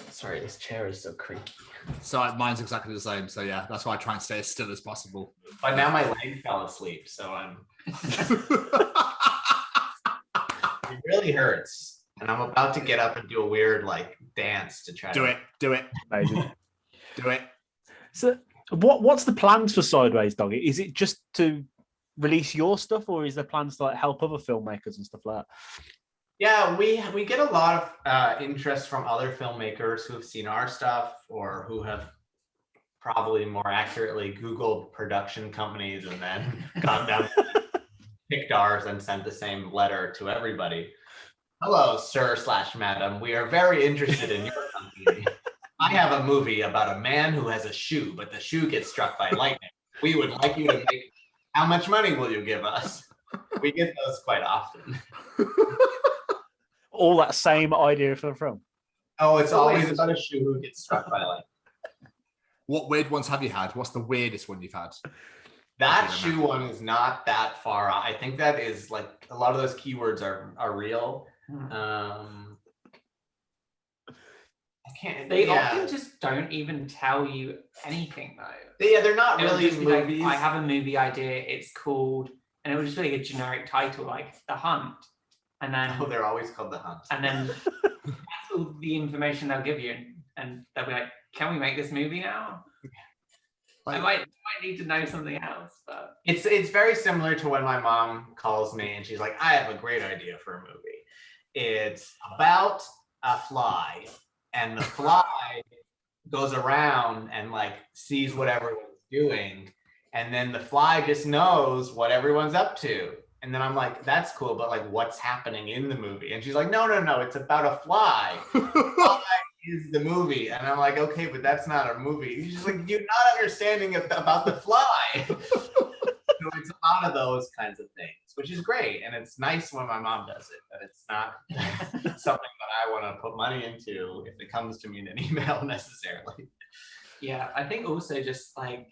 Sorry, this chair is so creaky. So mine's exactly the same. So yeah, that's why I try and stay as still as possible. But now my leg fell asleep, so it really hurts. And I'm about to get up and do a weird like dance to try Do it. Amazing. Do it. So what's the plans for Sideways Dog? Is it just to release your stuff, or is there plans to like help other filmmakers and stuff like that? Yeah, we get a lot of interest from other filmmakers who have seen our stuff or who have probably more accurately Googled production companies and then gone down, picked ours and sent the same letter to everybody. Hello, sir/madam. We are very interested in your company. I have a movie about a man who has a shoe, but the shoe gets struck by lightning. We would like you to make. How much money will you give us? We get those quite often. All that same idea for the film. Oh, it's always about a shoe who gets struck by lightning. What weird ones have you had? What's the weirdest one you've had? That shoe one is not that far off. I think that is like a lot of those keywords are real. I can't. They often just don't even tell you anything though. Yeah, they're not It'll really just be like, movies. I have a movie idea. It's called, and it will just be like a generic title like The Hunt, and then Oh, they're always called The Hunt. and then that's all the information they'll give you, and they'll be like, "Can we make this movie now?" I might need to know something else, but It's very similar to when my mom calls me and she's like, I have a great idea for a movie. It's about a fly, and the fly goes around and like sees what everyone's doing, and then the fly just knows what everyone's up to. And then I'm like, that's cool, but like what's happening in the movie? And she's like, no, it's about a fly. Fly is the movie. And I'm like, okay, but that's not a movie. She's like, you're not understanding about the fly. So it's a lot of those kinds of things, which is great. And it's nice when my mom does it, but it's not something that I want to put money into if it comes to me in an email necessarily. yeah, I think also just like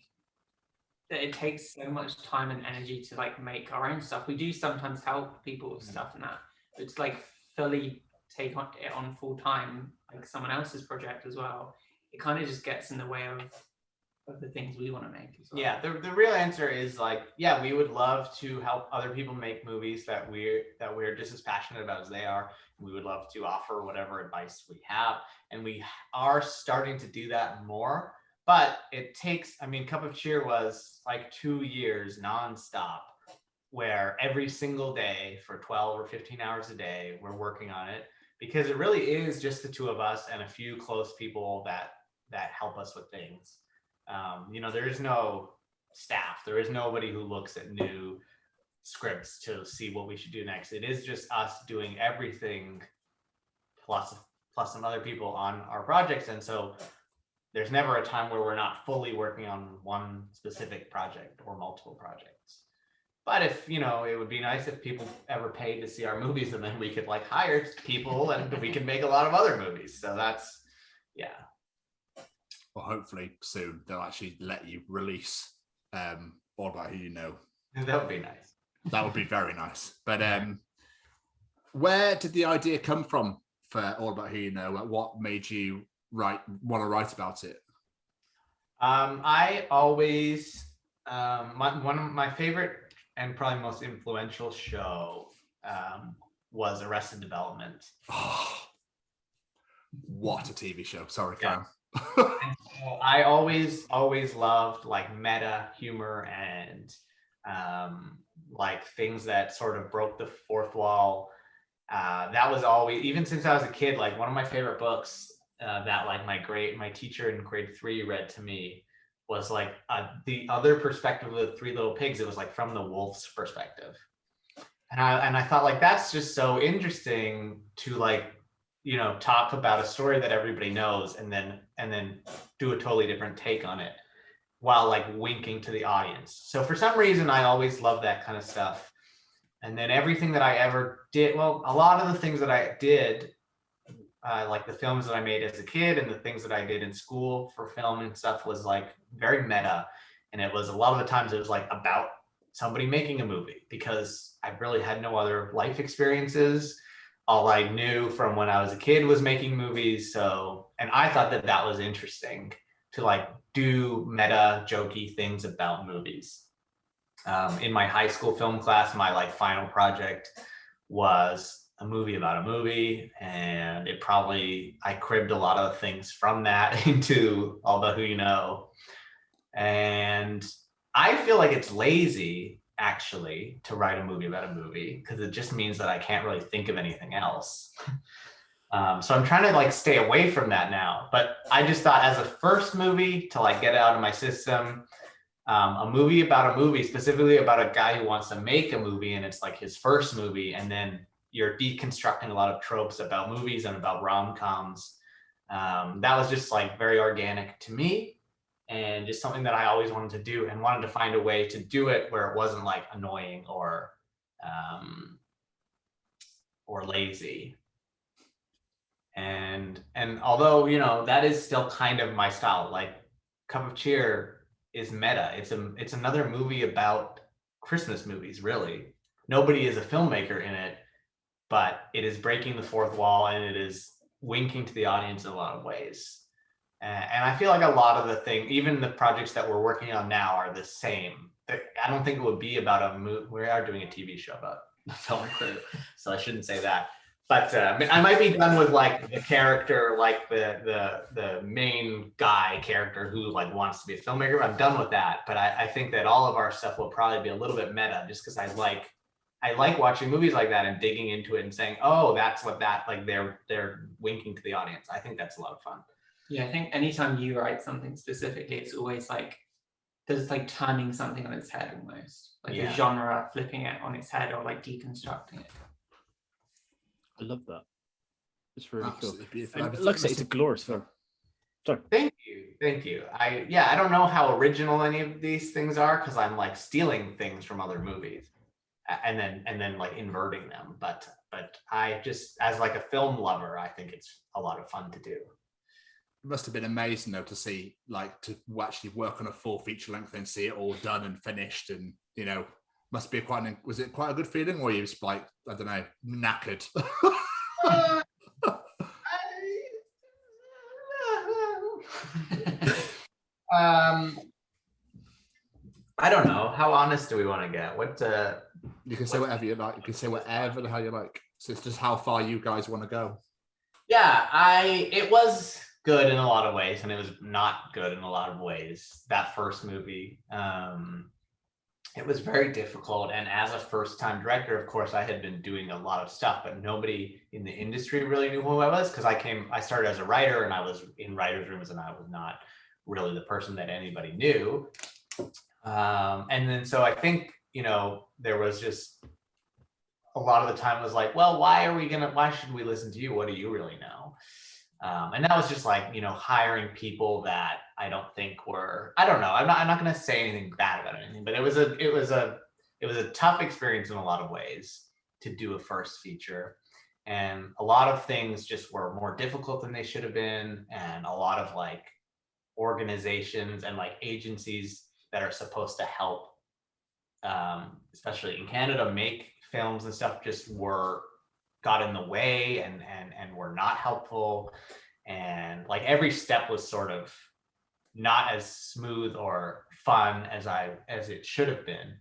that it takes so much time and energy to like make our own stuff. We do sometimes help people with stuff and that, but to like fully take it on full time, like someone else's project as well, it kind of just gets in the way of the things we want to make as well. Yeah, the real answer is like, yeah, we would love to help other people make movies that we're just as passionate about as they are. We would love to offer whatever advice we have, and we are starting to do that more. But it takes, I mean, Cup of Cheer was like 2 years nonstop, where every single day for 12 or 15 hours a day, we're working on it, because it really is just the two of us and a few close people that help us with things. You know, there is no staff. There is nobody who looks at new scripts to see what we should do next. It is just us doing everything plus some other people on our projects. And so there's never a time where we're not fully working on one specific project or multiple projects. But if, you know, it would be nice if people ever paid to see our movies, and then we could like hire people and we could make a lot of other movies. So that's, yeah. Well, hopefully soon they'll actually let you release All About Who You Know. That would be nice. That would be very nice. But where did the idea come from for All About Who You Know? What made you want to write about it? I always one of my favorite and probably most influential show was Arrested Development. Oh, what a TV show! Sorry, Yeah. Karen. I always loved like meta humor and like things that sort of broke the fourth wall. That was always, even since I was a kid, like one of my favorite books that like my teacher in grade 3 read to me was like the other perspective of the Three Little Pigs. It was like from the wolf's perspective, and I thought like that's just so interesting to like, you know, talk about a story that everybody knows and then do a totally different take on it. while like winking to the audience. So for some reason, I always loved that kind of stuff. And then everything that I ever did, well, a lot of the things that I did, like the films that I made as a kid and the things that I did in school for film and stuff was like very meta. And it was a lot of the times it was like about somebody making a movie, because I really had no other life experiences. All I knew from when I was a kid was making movies. So, and I thought that that was interesting to like do meta jokey things about movies. In my high school film class, my like final project was a movie about a movie, and I cribbed a lot of things from that into All About Who You Know. And I feel like it's lazy actually to write a movie about a movie, because it just means that I can't really think of anything else. So I'm trying to like stay away from that now. But I just thought as a first movie to like get it out of my system, a movie about a movie, specifically about a guy who wants to make a movie and it's like his first movie, and then you're deconstructing a lot of tropes about movies and about rom-coms. That was just like very organic to me, and just something that I always wanted to do, and wanted to find a way to do it where it wasn't like annoying or lazy. And although, you know, that is still kind of my style, like Cup of Cheer is meta. It's another movie about Christmas movies, really. Nobody is a filmmaker in it, but it is breaking the fourth wall, and it is winking to the audience in a lot of ways. And I feel like a lot of the thing, even the projects that we're working on now, are the same. I don't think it would be about a movie. We are doing a TV show about the film crew, so I shouldn't say that. But I might be done with like the character, like the main guy character who like wants to be a filmmaker. I'm done with that. But I think that all of our stuff will probably be a little bit meta, just because I like watching movies like that and digging into it and saying, oh, that's what that, like they're winking to the audience. I think that's a lot of fun. Yeah, I think anytime you write something specifically, it's always like there's like turning something on its head almost, like a genre, flipping it on its head or like deconstructing it. I love that. It's really Absolutely cool. beautiful. And like I say, it's a glorious film. Sorry. Thank you. I don't know how original any of these things are, because I'm like stealing things from other movies and then like inverting them. But I just, as like a film lover, I think it's a lot of fun to do. It must have been amazing though to see, like, to actually work on a full feature length and see it all done and finished, and you know, must be was it quite a good feeling, or you just like, I don't know, knackered? I don't know. How honest do we want to get? You can say whatever you like. You can say whatever the hell you like. So it's just how far you guys want to go. Yeah, it was good in a lot of ways, and it was not good in a lot of ways. That first movie, it was very difficult. And as a first-time director, of course, I had been doing a lot of stuff, but nobody in the industry really knew who I was, because I started as a writer, and I was in writers' rooms, and I was not really the person that anybody knew. And then so I think, you know, there was just a lot of the time was like, well, why should we listen to you? What do you really know? And that was just like, you know, hiring people that I don't think were, I don't know. I'm not going to say anything bad about anything, but it was a tough experience in a lot of ways to do a first feature. And a lot of things just were more difficult than they should have been. And a lot of like organizations and like agencies that are supposed to help, especially in Canada, make films and stuff just got in the way and were not helpful. And like every step was sort of not as smooth or fun as it should have been.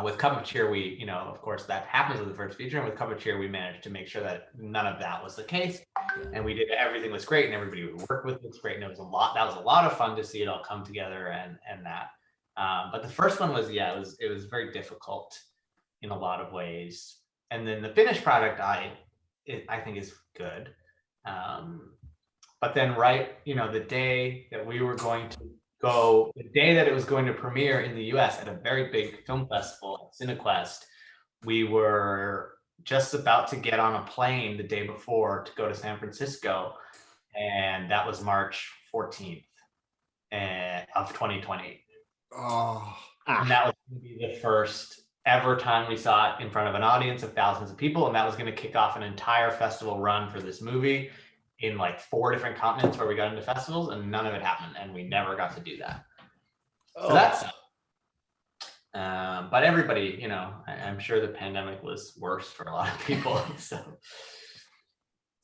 With Cup of Cheer, we, you know, of course that happens with the first feature, and with Cup of Cheer, we managed to make sure that none of that was the case. And we did, everything was great, and everybody we worked with was great. And that was a lot of fun to see it all come together and that. But the first one was, it was very difficult in a lot of ways. And then the finished product, I think is good. But then the day that we were going to go, the day that it was going to premiere in the US at a very big film festival, CineQuest, we were just about to get on a plane the day before to go to San Francisco. And that was March 14th. of 2020. Oh, And that was going to be the first ever time we saw it in front of an audience of thousands of people. And that was going to kick off an entire festival run for this movie in like 4 different continents where we got into festivals, and none of it happened. And we never got to do that. So that's, but everybody, you know, I'm sure the pandemic was worse for a lot of people. So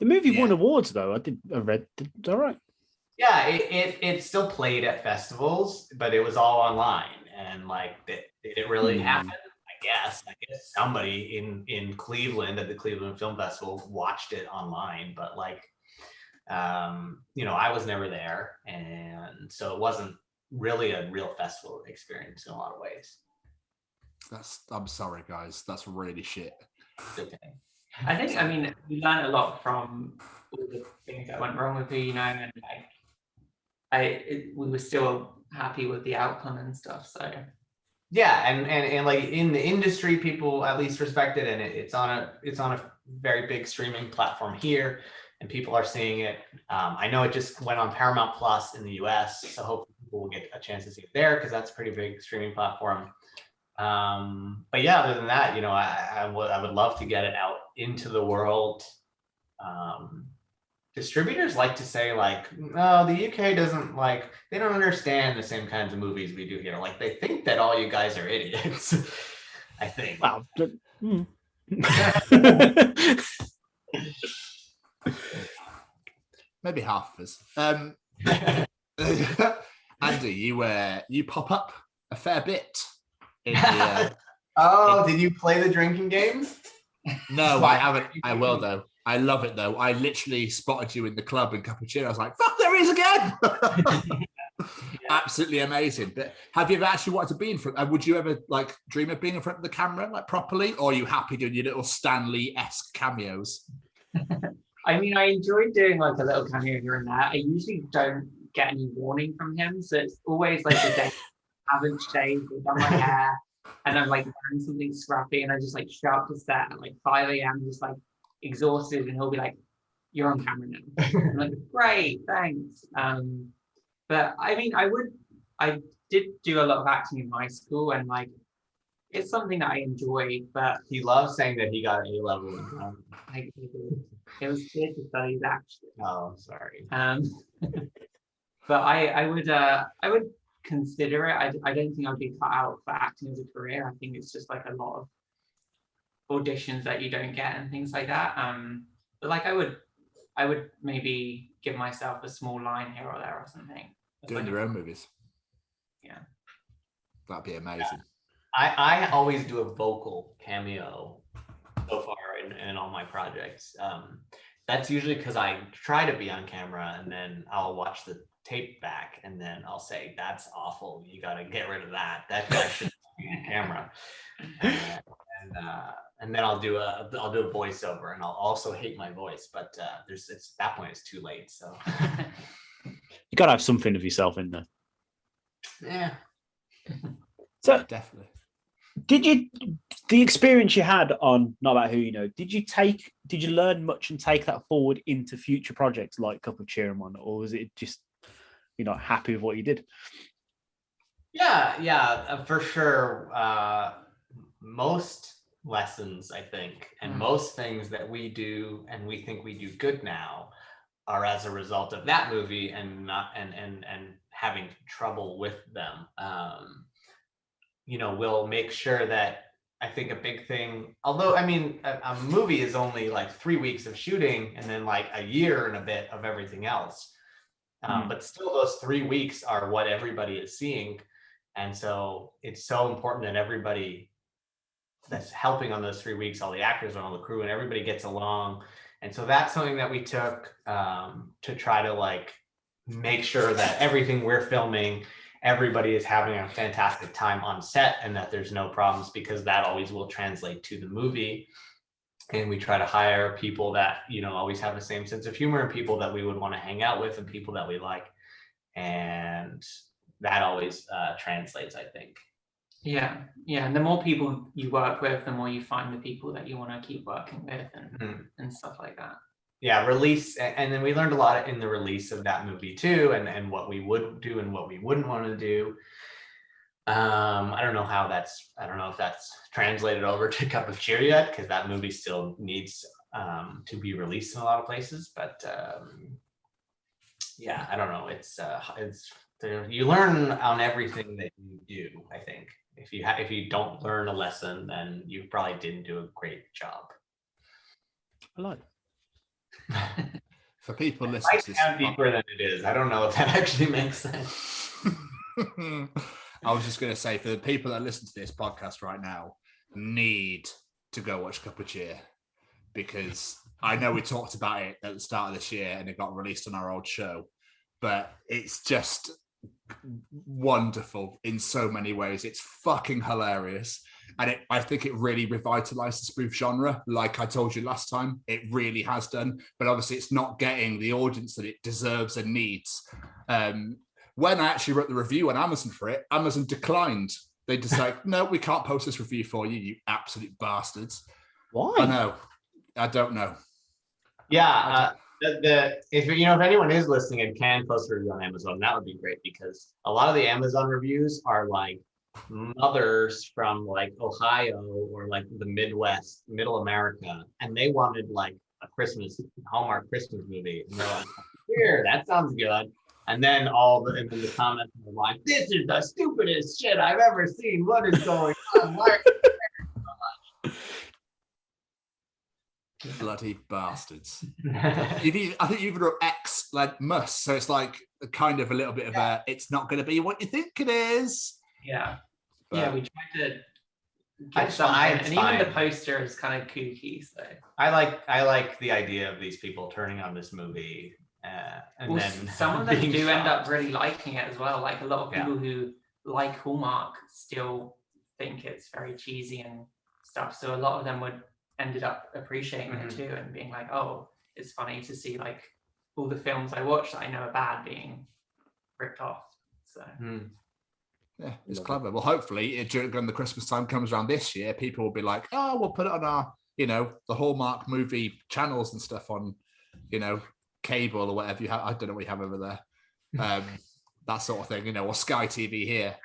the movie won awards though. I read. All right. Yeah, it still played at festivals, but it was all online. And like, did it really happen? I guess somebody in Cleveland at the Cleveland Film Festival watched it online, but like, you know, I was never there, and so it wasn't really a real festival experience in a lot of ways. I'm sorry, guys. That's really shit. Okay. I mean, we learned a lot from all the things that went wrong with it, you know, and like, we were still happy with the outcome and stuff. So yeah, and like in the industry, people at least respect it, and it's on a very big streaming platform here, and people are seeing it. I know it just went on Paramount Plus in the US, so hopefully people will get a chance to see it there because that's a pretty big streaming platform. But yeah, other than that, you know, I would love to get it out into the world. Distributors like to say like, no, the UK doesn't like, they don't understand the same kinds of movies we do here. Like they think that all you guys are idiots. I think. Wow. Maybe half of us. Andy, you pop up a fair bit. Did you play the drinking game? No, I haven't. I will though. I love it though. I literally spotted you in the club in Cappuccino. I was like, "Fuck, there he is again!" Absolutely amazing. But have you ever actually wanted to be in front? Would you ever like dream of being in front of the camera like properly, or are you happy doing your little Stan Lee-esque cameos? I mean, I enjoy doing like a little cameo here and there. I usually don't get any warning from him, so it's always like the day I haven't shaved or done my hair, and I'm like wearing something scrappy, and I just like show up to set at like 5 a.m. just like exhausted, and he'll be like, "You're on camera now." I'm like, "Great, thanks." But I mean, I did do a lot of acting in high school, and like, it's something that I enjoy. But he loves saying that he got A level. It was theatre studies actually. Oh, sorry. But I would consider it. I don't think I'd be cut out for acting as a career. I think it's just like a lot of auditions that you don't get and things like that. But like I would maybe give myself a small line here or there or something. Doing your own movies. Yeah. That'd be amazing. I always do a vocal cameo so far in all my projects. That's usually because I try to be on camera and then I'll watch the tape back and then I'll say, "That's awful. You got to get rid of that. That guy shouldn't be on camera." And then I'll do a voiceover, and I'll also hate my voice, but it's at that point it's too late. So you gotta have something of yourself in there. Yeah. So definitely. The experience you had on Not About Who You Know, did you learn much and take that forward into future projects like Cup of Cheer and whatnot, or was it just you're not happy with what you did? Yeah, for sure. Most lessons, I think, and most things that we do and we think we do good now are as a result of that movie and not and having trouble with them. You know, we'll make sure that, I think a big thing, although I mean a movie is only like 3 weeks of shooting and then like a year and a bit of everything else, but still those 3 weeks are what everybody is seeing, and so it's so important that everybody that's helping on those 3 weeks, all the actors and all the crew and everybody gets along. And so that's something that we took to try to like make sure that everything we're filming, everybody is having a fantastic time on set and that there's no problems, because that always will translate to the movie. And we try to hire people that, you know, always have the same sense of humor and people that we would want to hang out with and people that we like. And that always translates, I think. Yeah. And the more people you work with, the more you find the people that you want to keep working with and stuff like that. release, and then we learned a lot in the release of that movie too, and what we would do and what we wouldn't want to do. I don't know if that's translated over to Cup of Cheer yet, because that movie still needs to be released in a lot of places. But I don't know. It's you learn on everything that you do. I think if you don't learn a lesson, then you probably didn't do a great job. I like it. For people listening to this, sound deeper than it is. I don't know if that actually makes sense. I was just going to say, for the people that listen to this podcast right now, need to go watch Cup of Cheer, because I know we talked about it at the start of this year and it got released on our old show, but it's just wonderful in so many ways. It's fucking hilarious. And I think it really revitalized the spoof genre. Like I told you last time, it really has done. But obviously it's not getting the audience that it deserves and needs. When I actually wrote the review on Amazon for it, Amazon declined. They just like, no, we can't post this review for you, you absolute bastards. Why? I know. I don't know. Yeah. If anyone is listening and can post a review on Amazon, that would be great, because a lot of the Amazon reviews are like mothers from like Ohio or like the Midwest, Middle America, and they wanted like a Hallmark Christmas movie, and they're like, here, that sounds good. And then the comments are like, this is the stupidest shit I've ever seen. What is going on? Why are you so much? Bloody bastards. I think you've wrote X like must, so it's like kind of a little bit of a, it's not going to be what you think it is. Yeah. But We tried to It's get something, fine, and it's even the fine. poster is kind of kooky. So I like the idea of these people turning on this movie, and then some of them being do end shocked. up really liking it as well. Like a lot of Yeah. people who like Hallmark still think it's very cheesy and stuff. So a lot of them ended up appreciating it too, and being like, oh, it's funny to see like all the films I watch that I know are bad being ripped off. So Yeah, it's clever. Well, hopefully, when the Christmas time comes around this year, people will be like, oh, we'll put it on our, the Hallmark movie channels and stuff on, cable or whatever you have. I don't know what you have over there. That sort of thing, or Sky TV here.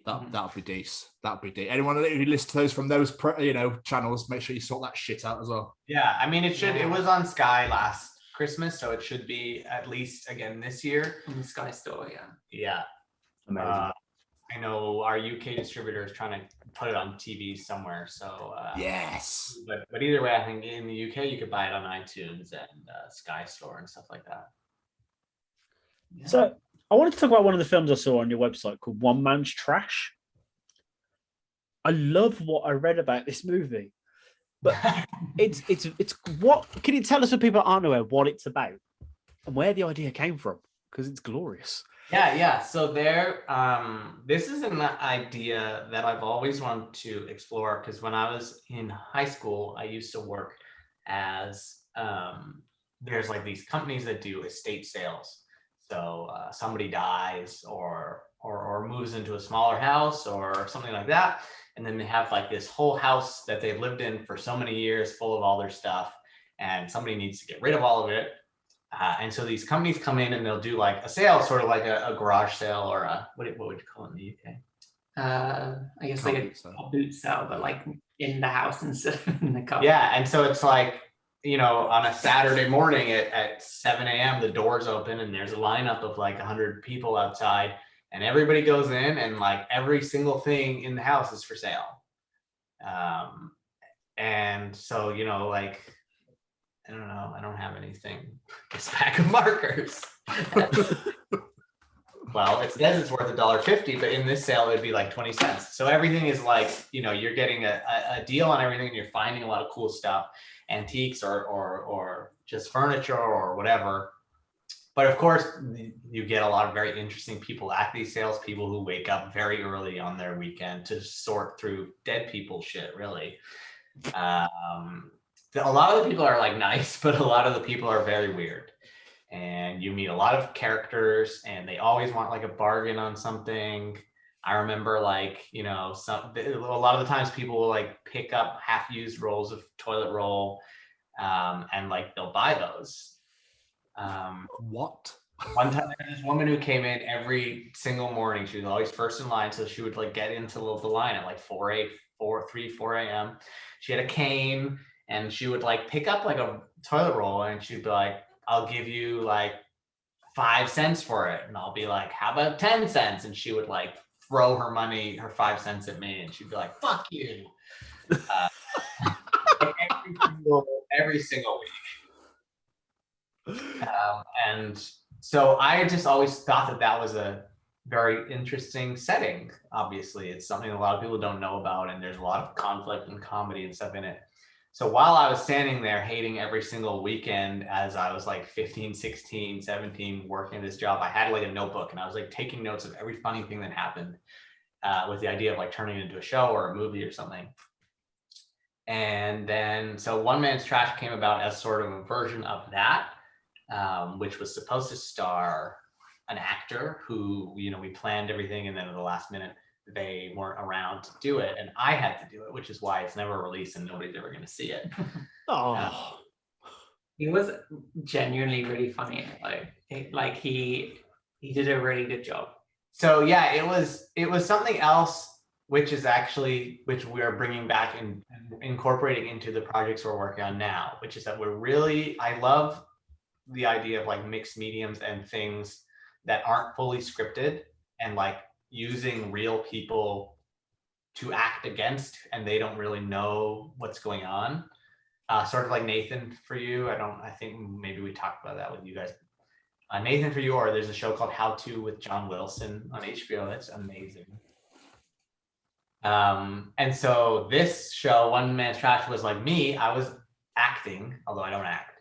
That'll be decent. That'll be decent. Anyone who listens to those from those, channels, make sure you sort that shit out as well. Yeah, I mean, it was on Sky last Christmas, so it should be at least again this year. on the Sky Store, yeah. Yeah. Amazing. I know our UK distributor is trying to put it on TV somewhere. So yes. But either way, I think in the UK you could buy it on iTunes and Sky Store and stuff like that. Yeah. So I wanted to talk about one of the films I saw on your website called One Man's Trash. I love what I read about this movie, but it's what can you tell us, for people that aren't aware, what it's about and where the idea came from? Because it's glorious. Yeah. So this is an idea that I've always wanted to explore, because when I was in high school, I used to work as there's like these companies that do estate sales. So somebody dies or moves into a smaller house or something like that, and then they have like this whole house that they've lived in for so many years, full of all their stuff, and somebody needs to get rid of all of it. And so these companies come in and they'll do like a sale, sort of like a garage sale, or what would you call it in the UK? I guess like a boot sale, but like in the house instead of in the car. Yeah, and so it's like, on a Saturday morning at 7 a.m., the doors open and there's a lineup of like 100 people outside, and everybody goes in, and like every single thing in the house is for sale. And so, like, I don't know, I don't have anything. This pack of markers. Well, it says it's worth $1.50, but in this sale it'd be like 20 cents. So everything is like, you're getting a deal on everything, and you're finding a lot of cool stuff, antiques or just furniture or whatever. But of course, you get a lot of very interesting people at these sales, people who wake up very early on their weekend to sort through dead people shit, really. A lot of the people are like nice, but a lot of the people are very weird. And you meet a lot of characters, and they always want like a bargain on something. I remember like, a lot of the times people will like pick up half-used rolls of toilet roll. and like they'll buy those. What? One time there was this woman who came in every single morning. She was always first in line, so she would like get into the line at like 4 a.m. She had a cane, and she would like pick up like a toilet roll, and she'd be like, "I'll give you like 5 cents for it," and I'll be like, "How about 10 cents?" And she would like throw her 5 cents at me, and she'd be like, "Fuck you." Every single week. And so I just always thought that was a very interesting setting. Obviously, it's something a lot of people don't know about, and there's a lot of conflict and comedy and stuff in it. So while I was standing there hating every single weekend as I was like 15, 16, 17, working this job, I had like a notebook, and I was like taking notes of every funny thing that happened with the idea of like turning it into a show or a movie or something. And then, so One Man's Trash came about as sort of a version of that, which was supposed to star an actor who, we planned everything, and then at the last minute, they weren't around to do it, and I had to do it, which is why it's never released and nobody's ever going to see it. He was genuinely really funny. Like he did a really good job. So yeah, it was something else, which we are bringing back and incorporating into the projects we're working on now, which is that I love the idea of like mixed mediums and things that aren't fully scripted, and like using real people to act against, and they don't really know what's going on. Sort of like Nathan For You. I think maybe we talked about that with you guys. Nathan For You, or there's a show called How To with John Wilson on HBO. That's amazing. And so this show, One Man's Trash, was like me. I was acting, although I don't act.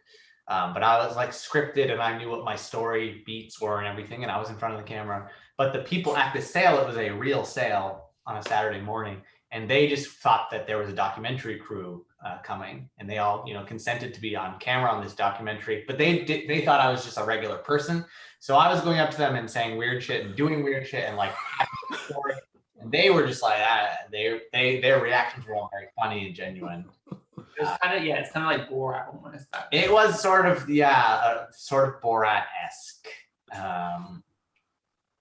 But I was like scripted, and I knew what my story beats were and everything, and I was in front of the camera. But the people at the sale, it was a real sale on a Saturday morning, and they just thought that there was a documentary crew coming, and they all, consented to be on camera on this documentary. But they thought I was just a regular person, so I was going up to them and saying weird shit and doing weird shit and like acting the story, and they were just like, their reactions were all very funny and genuine. It was it's kind of like Borat almost. It was sort of Borat-esque.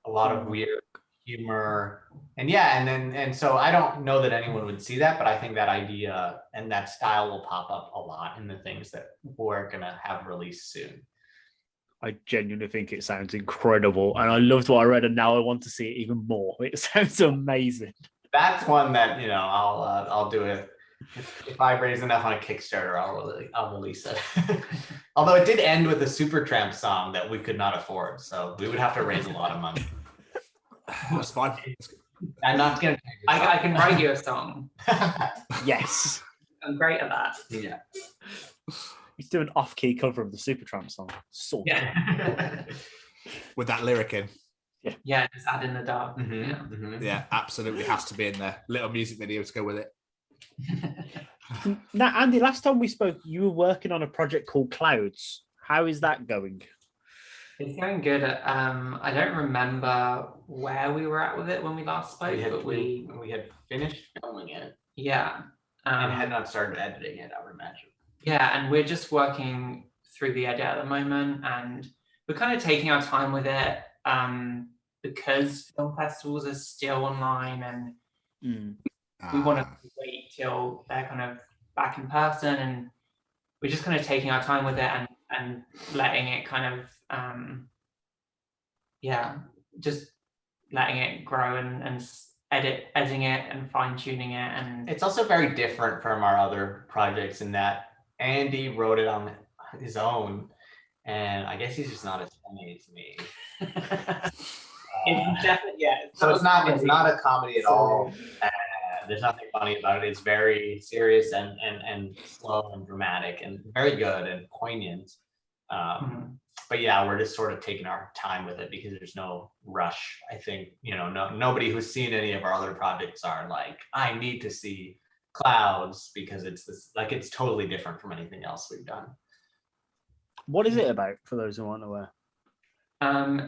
A lot of weird humor, and so I don't know that anyone would see that, but I think that idea and that style will pop up a lot in the things that we're gonna have released soon. I genuinely think it sounds incredible, and I loved what I read, and now I want to see it even more. It sounds amazing. That's one that I'll do it. If I raise enough on a Kickstarter, I'll release it. Although it did end with a Supertramp song that we could not afford, so we would have to raise a lot of money. That's fine. I'm not gonna. I can write you a song. Yes, I'm great at that. Yeah. He's doing an off-key cover of the Supertramp song. Yeah. With that lyric in. Yeah, just add in the dub. Mm-hmm, Yeah. mm-hmm. Yeah, absolutely has to be in there. Little music video to go with it. Now, Andy, last time we spoke, you were working on a project called Clouds. How is that going? It's going good. I don't remember where we were at with it when we last spoke, but we had finished filming it. Yeah. And had not started editing it, I would imagine. Yeah, and we're just working through the edit at the moment, and we're kind of taking our time with it because film festivals are still online, and we want to wait till they're kind of back in person, and we're just kind of taking our time with it and letting it kind of just letting it grow and editing it and fine-tuning it. And it's also very different from our other projects in that Andy wrote it on his own, and I guess he's just not as funny as me. It's definitely So it's not a comedy at all. There's nothing funny about it. It's very serious and slow and dramatic and very good and poignant. But yeah, we're just sort of taking our time with it because there's no rush. I think, nobody who's seen any of our other projects are like, I need to see Clouds, because it's totally different from anything else we've done. What is it about, for those who aren't aware?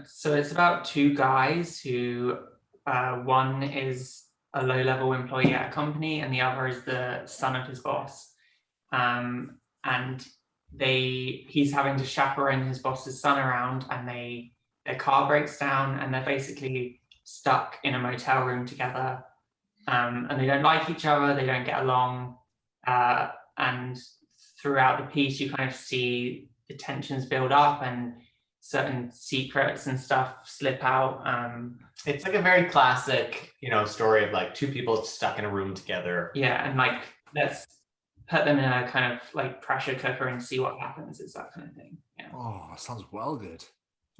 So it's about two guys who, one is a low-level employee at a company and the other is the son of his boss. And and he's having to chaperone his boss's son around, and their car breaks down, and they're basically stuck in a motel room together, and they don't like each other, they don't get along, and throughout the piece you kind of see the tensions build up and certain secrets and stuff slip out. It's like a very classic, story of like two people stuck in a room together. Yeah, and like let's put them in a kind of like pressure cooker and see what happens. It's that kind of thing. Yeah. Oh, that sounds well good.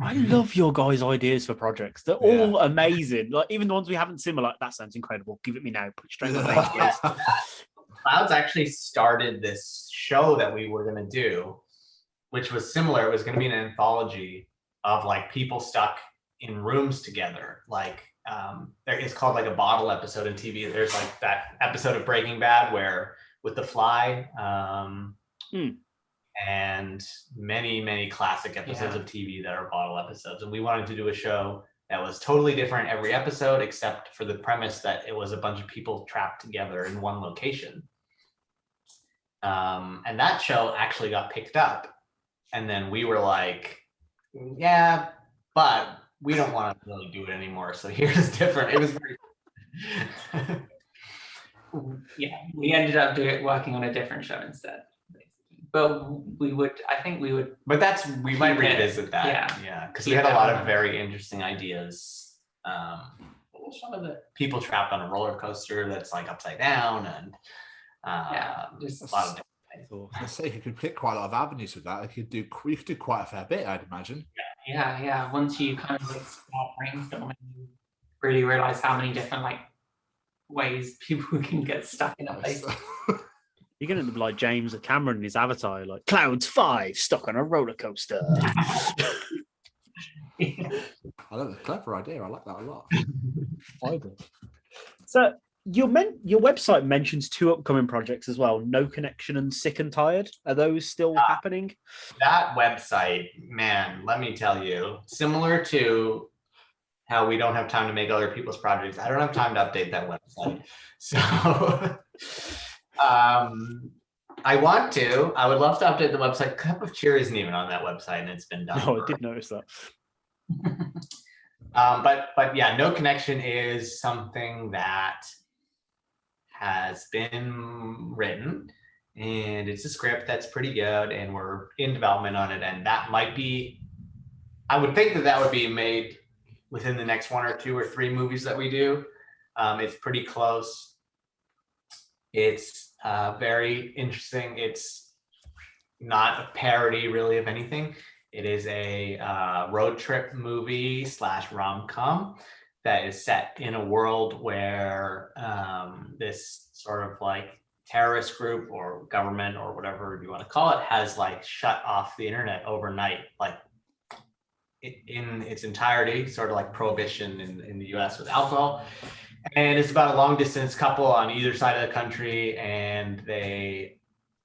I love your guys' ideas for projects. They're all amazing. Like even the ones we haven't seen, we're like, that sounds incredible. Give it me now. Put it straight in my face, please. Clouds actually started this show that we were going to do, which was similar. It was going to be an anthology of like people stuck in rooms together. Like it's called like a bottle episode in TV. There's like that episode of Breaking Bad where with the fly, and many classic episodes of TV that are bottle episodes. And we wanted to do a show that was totally different every episode, except for the premise that it was a bunch of people trapped together in one location. And that show actually got picked up. And then we were like, yeah, but we don't want to really do it anymore. So here's different. It was very... Yeah, we ended up working on a different show instead. But we would. But we might revisit that. Yeah. Because we had a lot of very interesting ideas. What was some of the people trapped on a roller coaster that's like upside down, and just a lot of different things. I say you could pick quite a lot of avenues with that. You could do quite a fair bit, I'd imagine. Yeah. Once you kind of like start brainstorming, you really realize how many different like ways people can get stuck in a place. You're going to end up like James Cameron in his Avatar, like Clouds 5 stuck on a roller coaster. I love the clever idea. I like that a lot. I do. So your website mentions two upcoming projects as well, No Connection and Sick and Tired. Are those still happening? That website, man, let me tell you, similar to how we don't have time to make other people's projects, I don't have time to update that website. So... I would love to update the website. Cup of Cheer isn't even on that website, and it's been done. No, I did notice that. But yeah, No Connection is something that has been written, and it's a script that's pretty good, and we're in development on it. And that might be, I would think that would be made within the next 1 or 2 or 3 movies that we do. It's pretty close. It's very interesting. It's not a parody really of anything. It is a road trip movie / rom-com that is set in a world where this sort of like terrorist group or government or whatever you want to call it has like shut off the internet overnight, like in its entirety, sort of like prohibition in the US with alcohol. And it's about a long distance couple on either side of the country, and they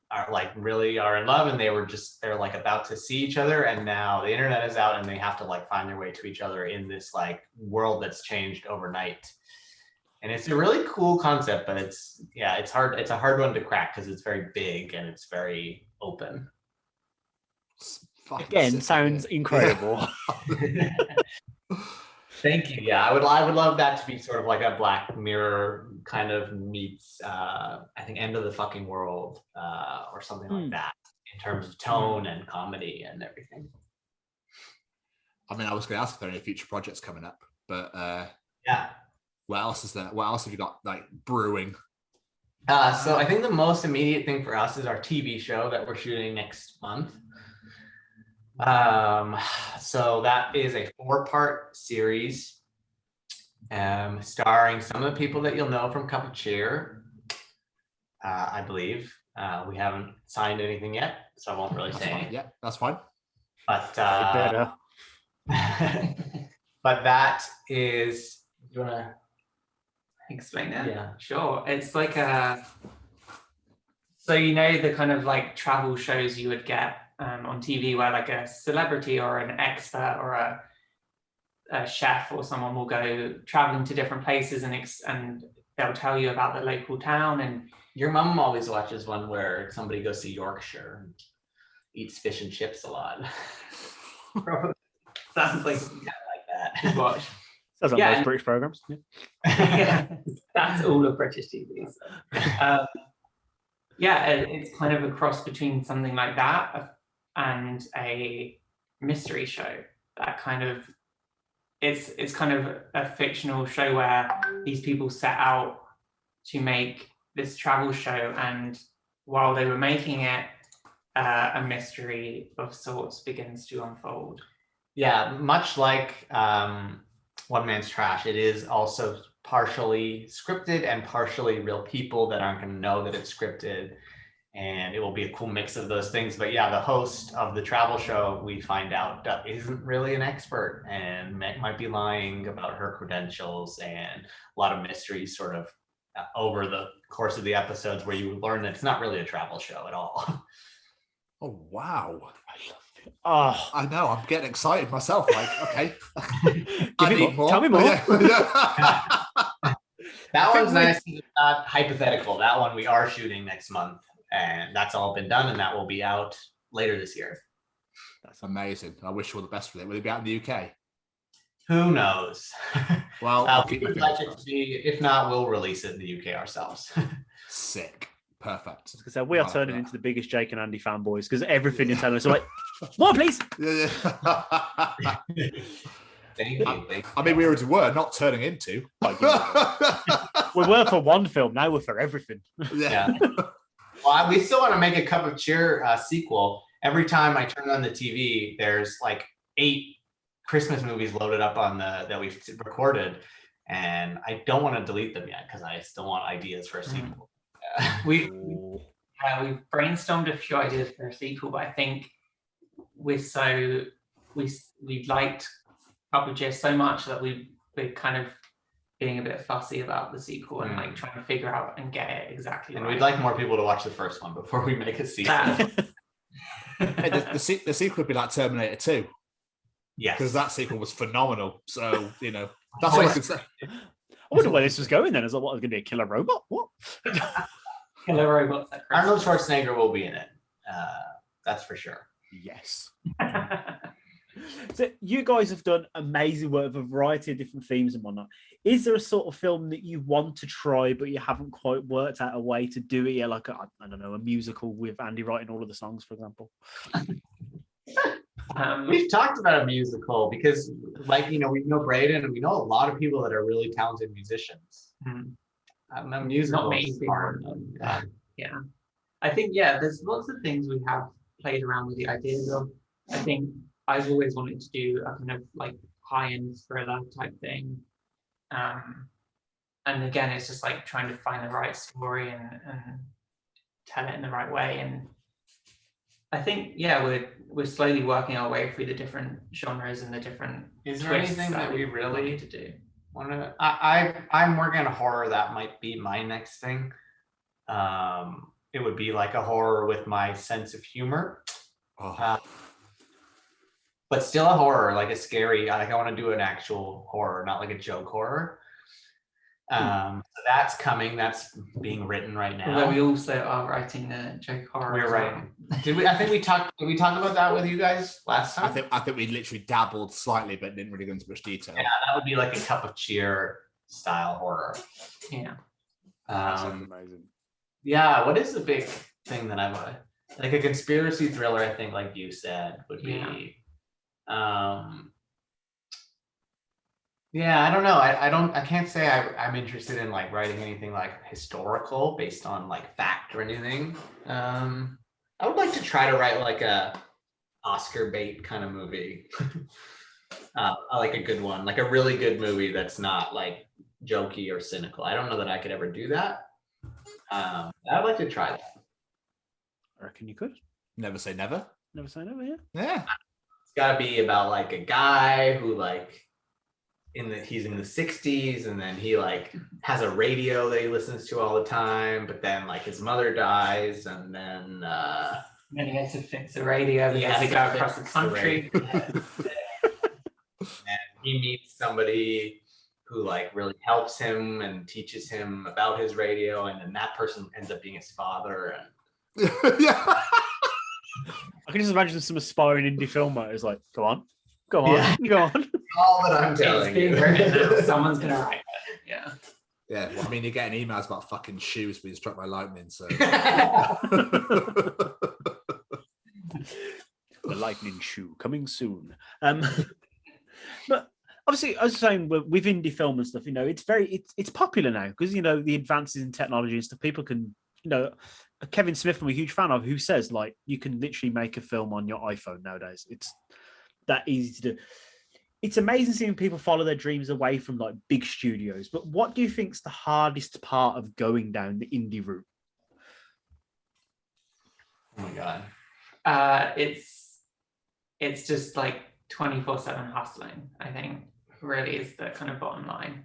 are like really are in love, and they're like about to see each other, and now the internet is out and they have to like find their way to each other in this like world that's changed overnight. And it's a really cool concept, but it's hard. It's a hard one to crack because it's very big and it's very open. Again, sounds incredible. Thank you. Yeah, I would love that to be sort of like a Black Mirror kind of meets, I think, End of the Fucking World or something like that in terms of tone and comedy and everything. I mean, I was going to ask if there are any future projects coming up, but yeah. What else is there? What else have you got like brewing? So I think the most immediate thing for us is our TV show that we're shooting next month. So that is a 4-part series, starring some of the people that you'll know from Cup of Cheer. I believe we haven't signed anything yet, so I won't really say anything. Yeah, that's fine. But better. but that is. Do you want to explain that? Yeah, sure. It's like so the kind of like travel shows you would get on TV where like a celebrity or an expert or a chef or someone will go traveling to different places and they'll tell you about the local town. And your mom always watches one where somebody goes to Yorkshire and eats fish and chips a lot. sounds like Like to watch. Sounds like most British programs. Yeah, that's all of British TV. So. It's kind of a cross between something like that and a mystery show. That kind of it's kind of a fictional show where these people set out to make this travel show, and while they were making it, a mystery of sorts begins to unfold. Yeah, much like One Man's Trash, it is also partially scripted and partially real people that aren't going to know that it's scripted, and it will be a cool mix of those things. But yeah, the host of the travel show, we find out, isn't really an expert and might be lying about her credentials, and a lot of mysteries sort of over the course of the episodes where you learn that it's not really a travel show at all. Oh wow. Oh, I know, I'm getting excited myself. Like, okay. Give me more. Tell me more. That one's nice. It's not hypothetical. That one we are shooting next month, and that's all been done, and that will be out later this year. That's amazing. I wish you all the best with it. Will it be out in the UK? Who knows? Well, I'll keep my we'd like it to be. If not, we'll release it in the UK ourselves. Sick. Perfect. So we are turning into the biggest Jake and Andy fanboys because everything you're telling us, like, more, please. Yeah. Thank you. I mean, we already were not turning into. We were for one film. Now we're for everything. Yeah. Well, we still want to make a Cup of Cheer sequel. Every time I turn on the TV, there's like 8 Christmas movies loaded up on that we've recorded, and I don't want to delete them yet because I still want ideas for a sequel. We've brainstormed a few ideas for a sequel, but I think we liked Cup of Cheer so much that we're kind of being a bit fussy about the sequel and like trying to figure out and get it exactly. And right. we'd like more people to watch the first one before we make a sequel. Hey, the sequel would be like Terminator 2. Yes, because that sequel was phenomenal. So that's all I can say. I wonder where this was going then. Is like, what, was going to be a killer robot? What? Killer robots. Arnold Schwarzenegger will be in it. That's for sure. Yes. So you guys have done amazing work with a variety of different themes and whatnot. Is there a sort of film that you want to try, but you haven't quite worked out a way to do it yet? Like, I don't know, a musical with Andy writing all of the songs, for example. We've talked about a musical because, like, we know Braden and we know a lot of people that are really talented musicians. Musical Not me. Yeah. I think, there's lots of things we have played around with the ideas of. I think I've always wanted to do a kind of like high-end thriller type thing. And again, it's just like trying to find the right story and tell it in the right way. And I think, we're slowly working our way through the different genres and the different. Is there anything that we really want to do? I'm working on a horror that might be my next thing. It would be like a horror with my sense of humor. But still a horror, like a scary, like I want to do an actual horror, not like a joke horror. So that's coming. That's being written right now. Although we also are writing a joke horror. We're writing. Did we talk about that with you guys last time? I think we literally dabbled slightly, but didn't really go into much detail. Yeah, that would be like a Cup of Cheer style horror. Yeah. That sounds amazing. Yeah. What is the big thing that like a conspiracy thriller? I think, like you said, would be. I don't know. I can't say I'm interested in like writing anything like historical based on like fact or anything. I would like to try to write like a Oscar bait kind of movie. Like a good one, like a really good movie that's not like jokey or cynical. I don't know that I could ever do that. I'd like to try that. I reckon you could. Never say never. Never say never, yeah. Yeah. It's gotta be about like a guy who like he's in the 60s, and then he like has a radio that he listens to all the time, but then like his mother dies, and then he has to fix the radio. He has to go across the country. And he meets somebody who like really helps him and teaches him about his radio, and then that person ends up being his father. And Yeah. I can just imagine some aspiring indie filmmakers like, go on, go on. All that I'm It's telling being you. written now. Someone's gonna write it. Yeah. Yeah, well, I mean, you're getting emails about fucking shoes being struck by lightning, so. The lightning shoe coming soon. But obviously, I was saying with indie film and stuff, it's popular now because the advances in technology and stuff. People can, Kevin Smith, I'm a huge fan of, who says like you can literally make a film on your iPhone nowadays. It's that easy to do. It's amazing seeing people follow their dreams away from like big studios. But what do you think's the hardest part of going down the indie route? Oh my god. It's just like 24/7 hustling, I think, really is the kind of bottom line.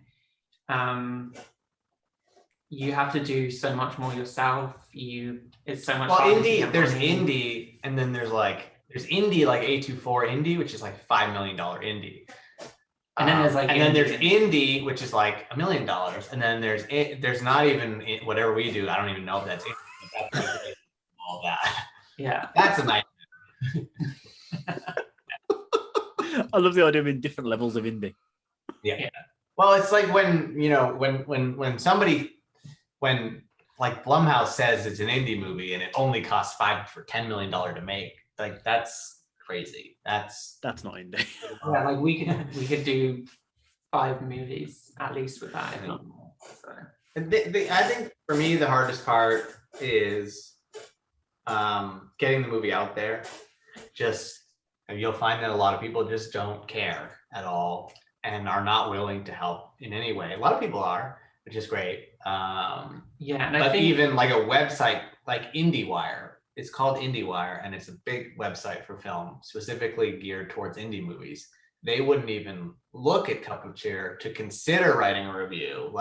You have to do so much more yourself. It's so much harder to get there's money. indie, and then there's indie like A24 indie, which is like $5 million indie. And then there's like and then there's indie, which is like $1 million, and then there's not even whatever we do. I don't even know if that's indie. That's like all that. Yeah. That's a nice. I love the idea of in different levels of indie. Yeah. Well, it's like when like Blumhouse says it's an indie movie and it only costs $10 million to make. Like that's crazy. That's not indie. Yeah, like we could do 5 movies at least with that, if not more. So. I think for me the hardest part is getting the movie out there. You'll find that a lot of people just don't care at all and are not willing to help in any way. A lot of people are, which is great. And but I think even like a website like IndieWire, it's called IndieWire, and it's a big website for film specifically geared towards indie movies. They wouldn't even look at Cup of Cheer to consider writing a review.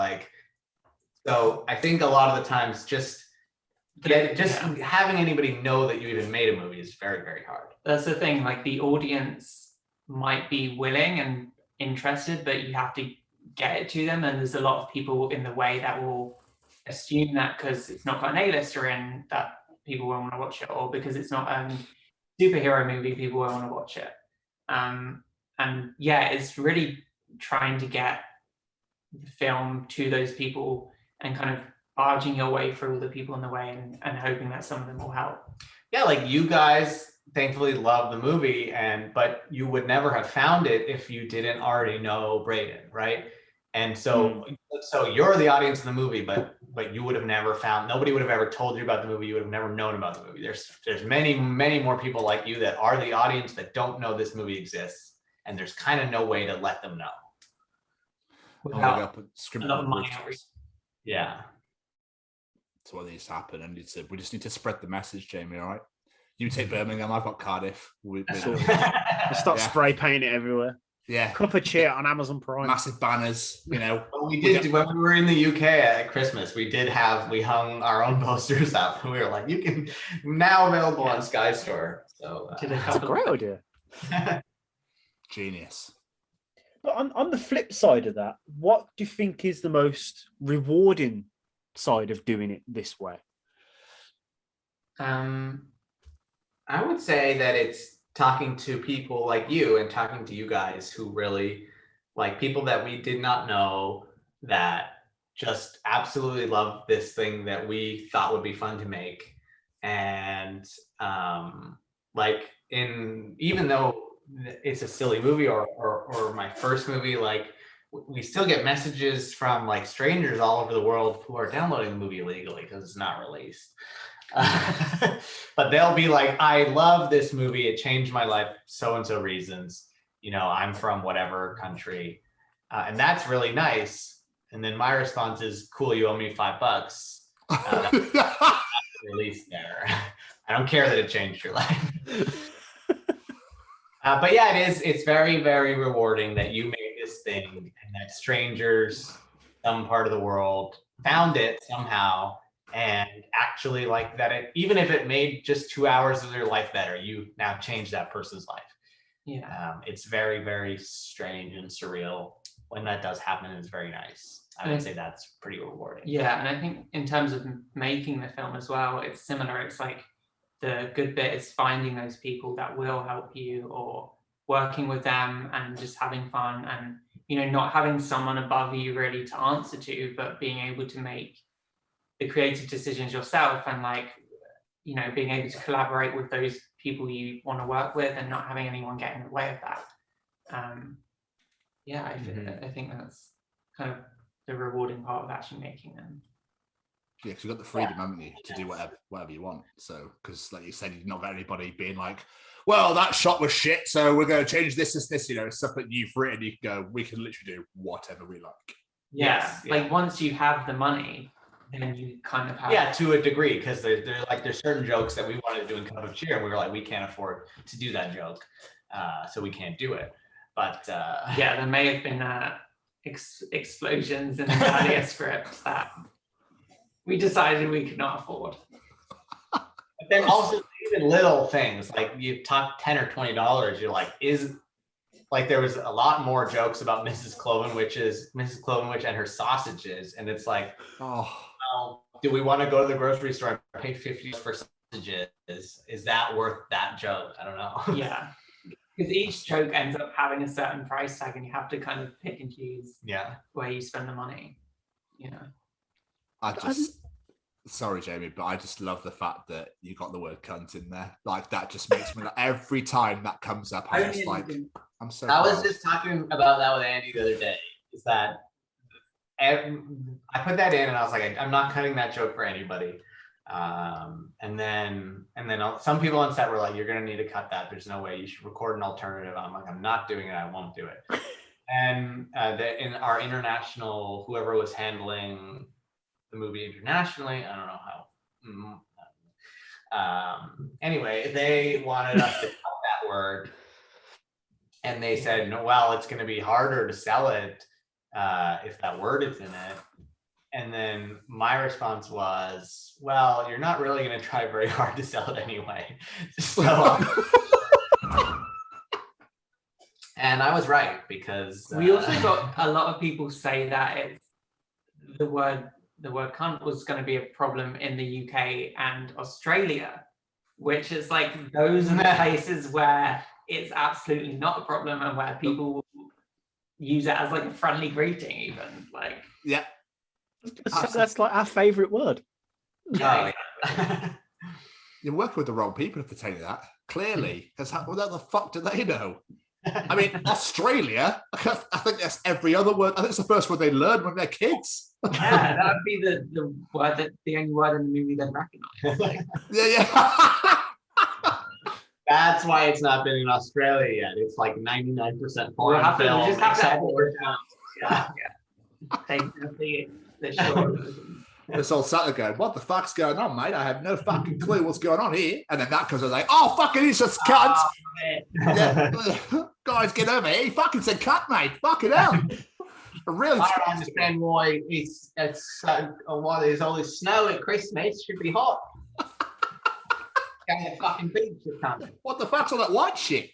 So I think a lot of the times having anybody know that you even made a movie is very, very hard. That's the thing, like the audience might be willing and interested, but you have to get it to them, and there's a lot of people in the way that will assume that because it's not got an A-lister in that people won't want to watch it, or because it's not a superhero movie people won't want to watch it. And yeah, it's really trying to get the film to those people and kind of barging your way through the people in the way and hoping that some of them will help. Yeah, like you guys thankfully love the movie, but you would never have found it if you didn't already know Braden, right? And so you're the audience of the movie, but you would have never nobody would have ever told you about the movie. You would have never known about the movie. There's many, many more people like you that are the audience that don't know this movie exists, and there's kind of no way to let them know. Yeah. That's what needs to happen, and we just need to spread the message, Jamie. All right, you take Birmingham, I've got Cardiff. Start spray painting it everywhere. Yeah, Cup of Cheer on Amazon Prime. Massive banners, Well, we did when we were in the UK at Christmas. We hung our own posters up, and we were like, "You can now available on Sky Store." So that's a great idea. Genius. But on the flip side of that, what do you think is the most rewarding side of doing it this way? I would say that it's talking to people like you and talking to you guys who really like people that we did not know that just absolutely love this thing that we thought would be fun to make. And even though it's a silly movie or my first movie, like we still get messages from like strangers all over the world who are downloading the movie illegally because it's not released. But they'll be like, I love this movie. It changed my life. So-and-so reasons, I'm from whatever country. And that's really nice. And then my response is, cool, you owe me $5. That's released there. I don't care that it changed your life. But yeah, it's very, very rewarding that you made this thing and that strangers, some part of the world, found it somehow and actually even if it made just 2 hours of their life better, you now changed that person's life. Yeah. It's very, very strange and surreal. When that does happen, it's very nice. I would say that's pretty rewarding. Yeah, and I think in terms of making the film as well, it's similar. It's like the good bit is finding those people that will help you, or working with them and just having fun, and not having someone above you really to answer to, but being able to make the creative decisions yourself, and being able to collaborate with those people you want to work with, and not having anyone get in the way of that. I think that's kind of the rewarding part of actually making them. Yeah, because you've got the freedom, haven't you, to do whatever you want. So, because like you said, you've not got anybody being like, well, that shot was shit, so we're going to change this, stuff that you've written. You can go, we can literally do whatever we like. Yes, like once you have the money, then you kind of have. Yeah, to a degree, because there's certain jokes that we wanted to do in Cup of Cheer, and we were like, we can't afford to do that joke, so we can't do it. But there may have been explosions in the earlier script that we decided we could not afford. But then also even little things like you talk $10 or $20, you're like, there was a lot more jokes about Mrs. Clovenwich and her sausages, and it's like, well, do we want to go to the grocery store and pay $50 for sausages? Is that worth that joke? I don't know. Yeah. Because each joke ends up having a certain price tag, and you have to kind of pick and choose where you spend the money. Sorry, Jamie, but I just love the fact that you got the word cunt in there. Like, that just makes me, every time that comes up, I'm so I was just talking about that with Andy the other day, is that I put that in and I was like, I'm not cutting that joke for anybody. And then some people on set were like, you're going to need to cut that. There's no way. You should record an alternative. I'm like, I'm not doing it. I won't do it. And in our international, whoever was handling the movie internationally, I don't know how. Anyway, they wanted us to cut that word. And they said, no, well, it's going to be harder to sell it if that word is in it. And then my response was, well, you're not really going to try very hard to sell it anyway. So, and I was right, because we also got a lot of people say that the word cunt was going to be a problem in the UK and Australia, which is like, those are the places where it's absolutely not a problem, and where people use it as like a friendly greeting, even like. Yeah. That's like our favourite word. Yeah. You're working with the wrong people if they tell you that. Clearly, because what the fuck do they know? I mean, Australia, I think that's every other word. I think it's the first word they learn when they're kids. Yeah, that would be the word, the only word in the movie they'd recognize. Like. Yeah. That's why it's not been in Australia yet. It's like 99% foreign film. We just have except to for This old Santa going, what the fuck's going on, mate? I have no fucking clue what's going on here. And then that comes like, oh, fucking, he's just cunt. Guys, get over here. He fucking said cunt, mate. Fucking hell. Really? I don't understand why it's why there's all this snow at Christmas. It should be hot. Going to fucking beach or something. What the fuck's all that white shit?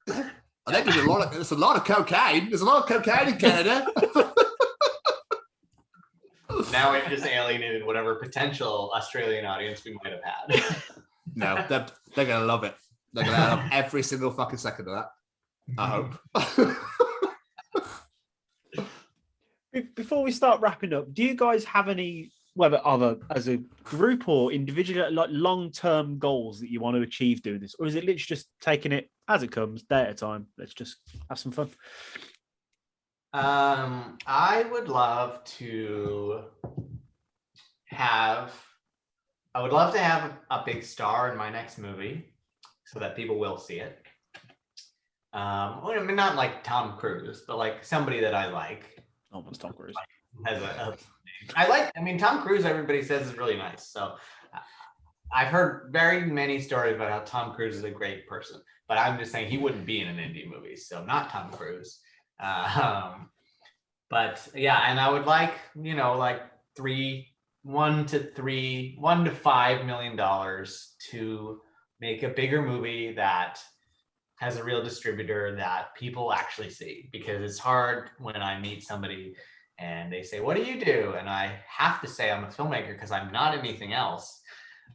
I think there's a lot of cocaine. There's a lot of cocaine in Canada. Now we've just alienated whatever potential Australian audience we might have had. No, they're going to love it. They're going to love every single fucking second of that. I hope. Before we start wrapping up, do you guys have any, whether other as a group or individual, like long-term goals that you want to achieve doing this? Or is it literally just taking it as it comes, day at a time? Let's just have some fun. I would love to have a big star in my next movie so that people will see it. I mean, not like Tom Cruise, but like somebody that I like. Almost Tom Cruise. Tom Cruise, everybody says is really nice. So I've heard very many stories about how Tom Cruise is a great person, but I'm just saying he wouldn't be in an indie movie. So not Tom Cruise. But yeah, and I would like, like $1 to $5 million to make a bigger movie that has a real distributor that people actually see, because it's hard when I meet somebody and they say, what do you do? And I have to say I'm a filmmaker because I'm not anything else.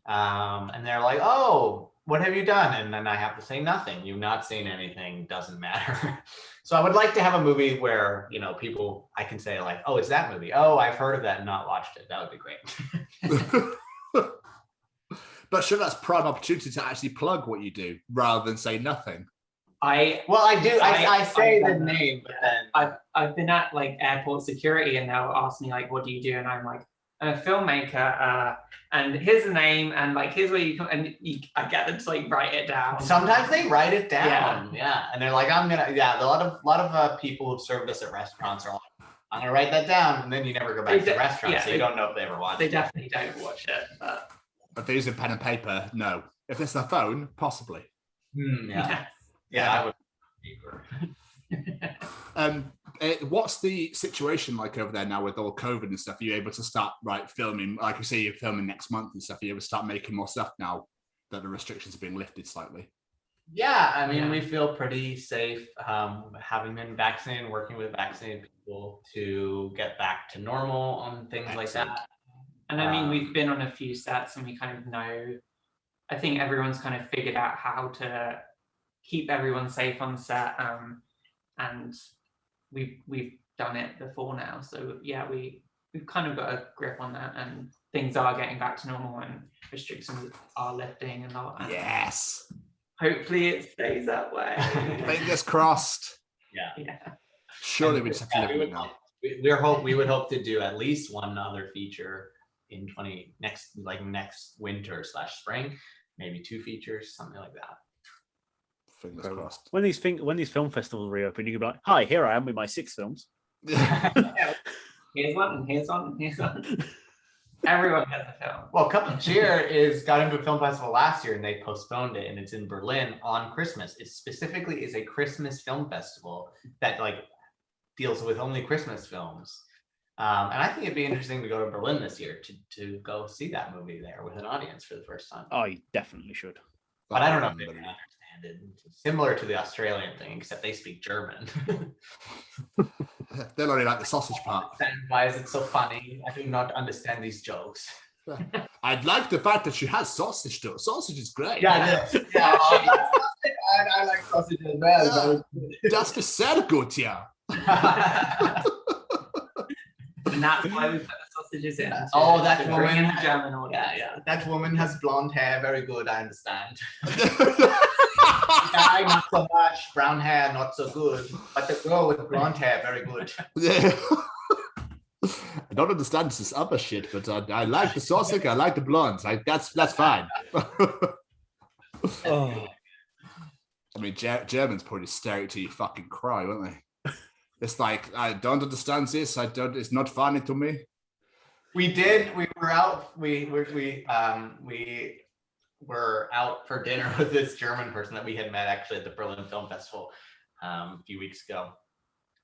And they're like, oh, what have you done? And then I have to say nothing. You've not seen anything, doesn't matter. So I would like to have a movie where, you know, people, I can say like, oh, it's that movie. Oh, I've heard of that and not watched it. That would be great. But sure, that's prime opportunity to actually plug what you do rather than say nothing. I say the name, but then I've been at like airport security and they'll ask me like, what do you do? And I'm like, I'm a filmmaker, and here's the name, and like here's where you come, and I get them to like write it down. Sometimes they write it down, yeah. And they're like, I'm gonna, yeah. A lot of people who've served us at restaurants are like, I'm gonna write that down, and then you never go back to the restaurant, so you don't know if they ever watched it. They definitely don't watch it. But they're using pen and paper, no. If it's their phone, possibly. I would. What's the situation like over there now with all COVID and stuff? Are you able to start filming? Like you say, you're filming next month and stuff. Are you able to start making more stuff now that the restrictions are being lifted slightly? Yeah, I mean, we feel pretty safe having been vaccinated, working with vaccinated people to get back to normal on things like that. And I mean, we've been on a few sets and we kind of know, I think everyone's kind of figured out how to keep everyone safe on set. And we've done it before now. So yeah, we've kind of got a grip on that, and things are getting back to normal and restrictions are lifting and all that. Yes. Hopefully it stays that way. Fingers crossed. Yeah. Surely we just have to live with it now. We would hope to do at least one other feature in next winter/spring, maybe 2 features, something like that. Fingers crossed. When these film festivals reopen, you can be like, "Hi, here I am with my 6 films." Here's one, and here's one, and here's one. Everyone has a film. Well, Cup of Cheer got into a film festival last year, and they postponed it, and it's in Berlin on Christmas. It specifically is a Christmas film festival that like deals with only Christmas films. And I think it'd be interesting to go to Berlin this year to go see that movie there with an audience for the first time. Oh, you definitely should. But I don't know if they can understand it. It's similar to the Australian thing, except they speak German. They'll only like the sausage part. Why is it so funny? I do not understand these jokes. I'd like the fact that she has sausage though. Sausage is great. I like sausage as well. That's sehr gut, yeah. And that's why we put the sausages in. Oh, that woman. In the German audience. Yeah. That woman has blonde hair. Very good. I understand. Guy, not so much. Brown hair, not so good. But the girl with blonde hair, very good. Yeah. I don't understand this other shit, but I like the sausage. I like the blondes. That's fine. Oh. I mean, Germans probably stare at you fucking cry, won't they? It's like, I don't understand this. It's not funny to me. We were out. We were out for dinner with this German person that we had met actually at the Berlin Film Festival a few weeks ago.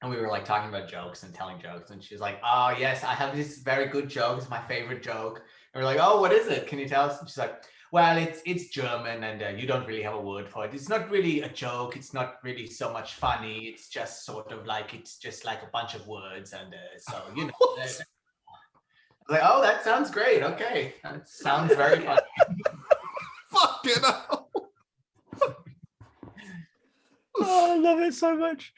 And we were like talking about jokes and telling jokes. And she's like, oh yes, I have this very good joke. It's my favorite joke. And we're like, oh, what is it? Can you tell us? And she's like, well, it's German, and you don't really have a word for it. It's not really a joke. It's not really so much funny. It's just sort of like, it's just like a bunch of words. And so, you know. I was like, oh, that sounds great. Okay. That sounds very funny. Fucking hell. Oh, I love it so much.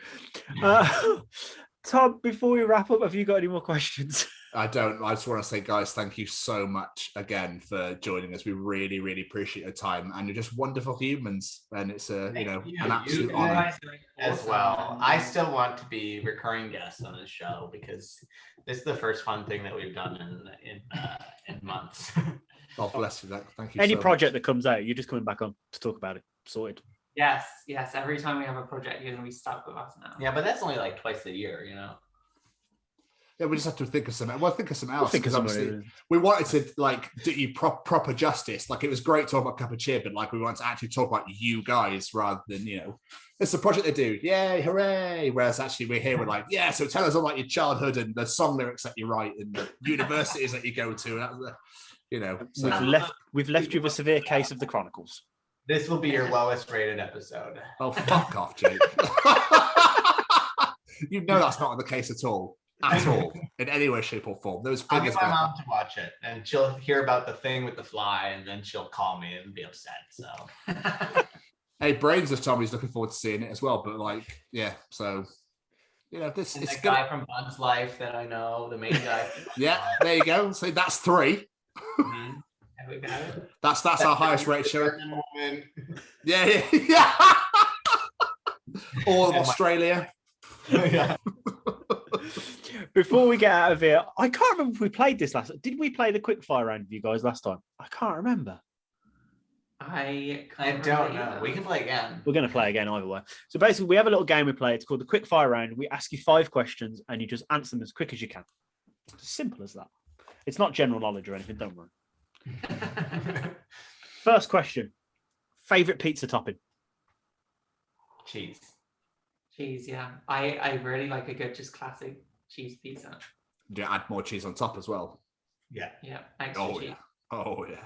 Tom, before we wrap up, have you got any more questions? I don't. I just want to say, guys, thank you so much again for joining us. We really, really appreciate your time, and you're just wonderful humans. And it's an absolute honor as well. I still want to be recurring guests on this show because this is the first fun thing that we've done in months. God bless you. Thank you. Any project that comes out, you're just coming back on to talk about it. Sorted. Yes. Every time we have a project, you're going to be stuck with us now. Yeah, but that's only like twice a year, you know. Yeah, we just have to think of something. Well, think of something else. Because obviously, we wanted to like do you proper justice. Like it was great talking about Cup of Cheer, but like we wanted to actually talk about you guys rather than it's a project they do. Yay, hooray! Whereas actually we're here. We're like, yeah. So tell us all about your childhood and the song lyrics that you write and the universities that you go to. And so we've left you with a severe case of the Chronicles. This will be your lowest rated episode. Oh, fuck off, Jake. You know that's not the case at all. At all. In any way, shape, or form. Those I'll fingers get my go- mom to watch it, and she'll hear about the thing with the fly, and then she'll call me and be upset. So, Hey, Brains has told me he's looking forward to seeing it as well. But like, yeah, so you know, this and is the guy from Bug's Life that I know, the main guy. Yeah, there you go. So that's 3. Mhm. There we go. That's our highest rated show. German woman. Yeah. All of Australia. Yeah. Before we get out of here, I can't remember if we played this last. Did we play the quickfire round with you guys last time? I can't remember. I Don't know. We can play again. We're going to play again either way. So basically, we have a little game we play. It's called the quickfire round. We ask you 5 questions, and you just answer them as quick as you can. It's as simple as that. It's not general knowledge or anything. Don't worry. First question: favorite pizza topping? Cheese. Cheese, yeah. I really like a good, just classic cheese pizza. Do you add more cheese on top as well? Yeah. Yeah, extra Oh cheese. yeah. Oh yeah.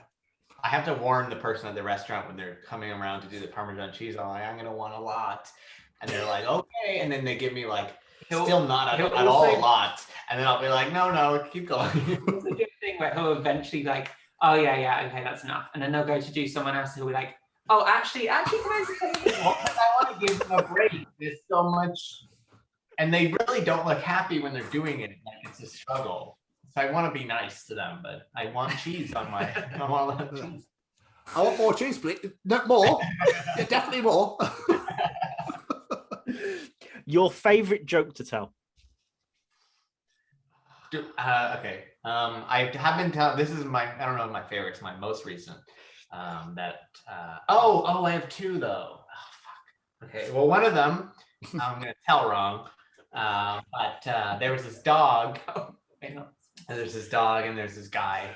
I have to warn the person at the restaurant when they're coming around to do the Parmesan cheese. I'm like, I'm gonna want a lot, and they're like, okay, and then they give me like still not at all a lot, and then I'll be like, no, keep going. It's a good thing where he'll eventually like, oh yeah, okay, that's enough, and then they'll go to do someone else who'll be like, oh, actually, can I say this? Well, 'cause I want to give them a break. There's so much, and they really don't look happy when they're doing it. Like it's a struggle. So I want to be nice to them, but I want cheese on my. I want a lot of cheese. I want more cheese, please. No, more. Yeah, definitely more. Your favorite joke to tell? Okay. I have been telling. This is my. I don't know my favorite. It's my most recent. I have 2 though. Oh fuck. Okay. Well, one of them I'm gonna tell wrong. But there was this dog. And there's this dog, and there's this guy.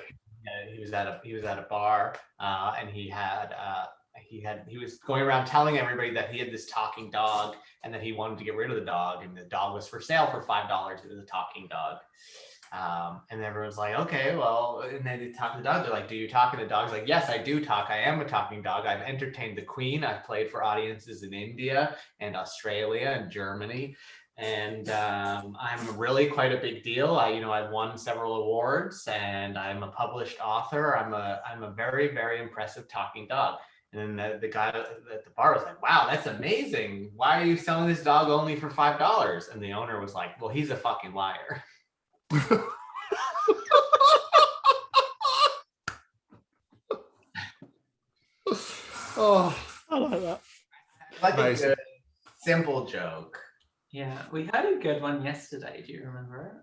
He was at a bar, and he was going around telling everybody that he had this talking dog, and that he wanted to get rid of the dog, and the dog was for sale for $5. It was a talking dog. And everyone's like, okay, well, and then they talk to the dog. They're like, do you talk? And the dog's like, yes, I do talk. I am a talking dog. I've entertained the Queen. I've played for audiences in India and Australia and Germany. And I'm really quite a big deal. I've won several awards, and I'm a published author. I'm a very, very impressive talking dog. And then the guy at the bar was like, wow, that's amazing. Why are you selling this dog only for $5? And the owner was like, well, he's a fucking liar. Oh, I like that. Like a Amazing. good, simple joke. Yeah, we had a good one yesterday. Do you remember it?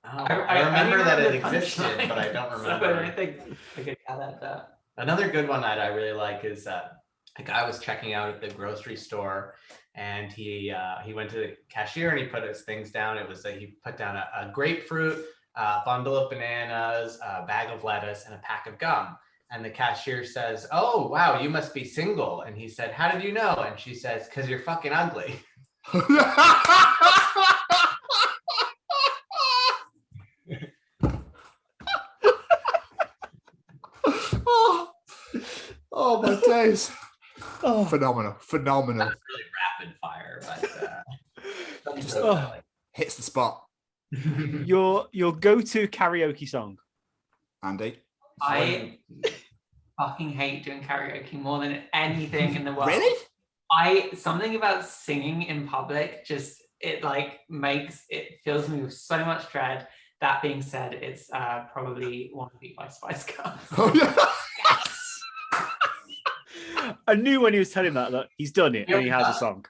Oh, I remember that it existed, but I don't So remember. I think I could add that. Another good one that I really like is a guy was checking out at the grocery store, and he went to the cashier and he put his things down. He put down a grapefruit, a bundle of bananas, a bag of lettuce, and a pack of gum. And the cashier says, "Oh wow, you must be single." And he said, "How did you know?" And she says, "'Cause you're fucking ugly." Oh my days. Oh, Phenomenal. That's really rapid fire, but Just- really like. Hits the spot. your go-to karaoke song? Andy. I fucking hate doing karaoke more than anything in the world. Really? Something about singing in public just it fills me with so much dread. That being said, it's probably "Wanna Be" by Spice Girls. Oh, yeah. I knew when he was telling that he's done it and he has a song.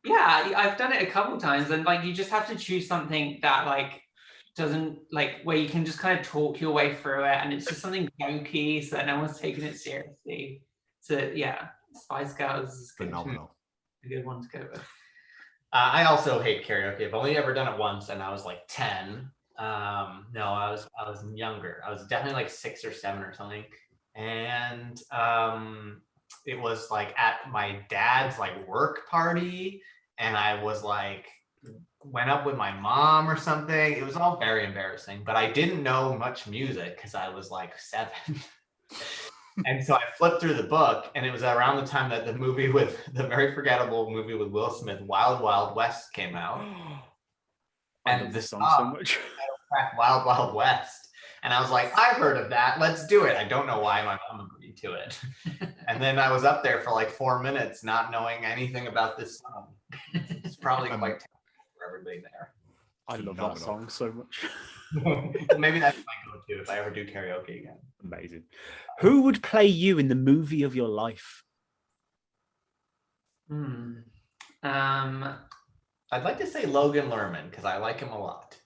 Yeah, I've done it a couple times, and like you just have to choose something that like doesn't like where you can just kind of talk your way through it, and it's just something jokey so that no one's taking it seriously. So yeah, Spice Girls is Phenomenal. a good one to go with. I also hate karaoke. I've only ever done it once, and I was like 10. No, I was younger. I was definitely like 6 or 7 or something, and it was like at my dad's like work party, and I was like went up with my mom or something. It was all very embarrassing, but I didn't know much music because I was like 7. And so I flipped through the book, and it was around the time that the very forgettable movie with Will Smith, Wild Wild West, came out. I love this song so much. Wild Wild West. And I was like, I've heard of that. Let's do it. I don't know why my mom agreed to it. And then I was up there for like 4 minutes not knowing anything about this song. It's probably quite terrible for everybody there. I love that song so much. Maybe that's my go-to if I ever do karaoke again. Amazing. Who would play you in the movie of your life? I'd like to say Logan Lerman because I like him a lot.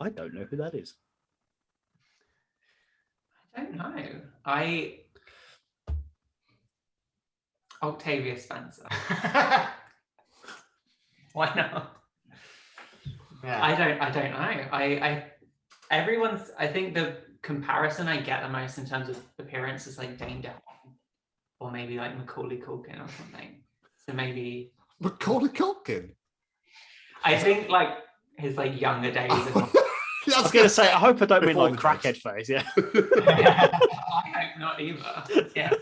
I don't know who that is. I don't know. Octavia Spencer. Why not? Yeah. I don't know. I think the comparison I get the most in terms of appearance is like Dane DeHaan or maybe like Macaulay Culkin or something. So maybe Macaulay Culkin. I think like his like younger days. I was going to say, I hope I don't mean like crackhead face. Yeah. I hope not either. Yeah.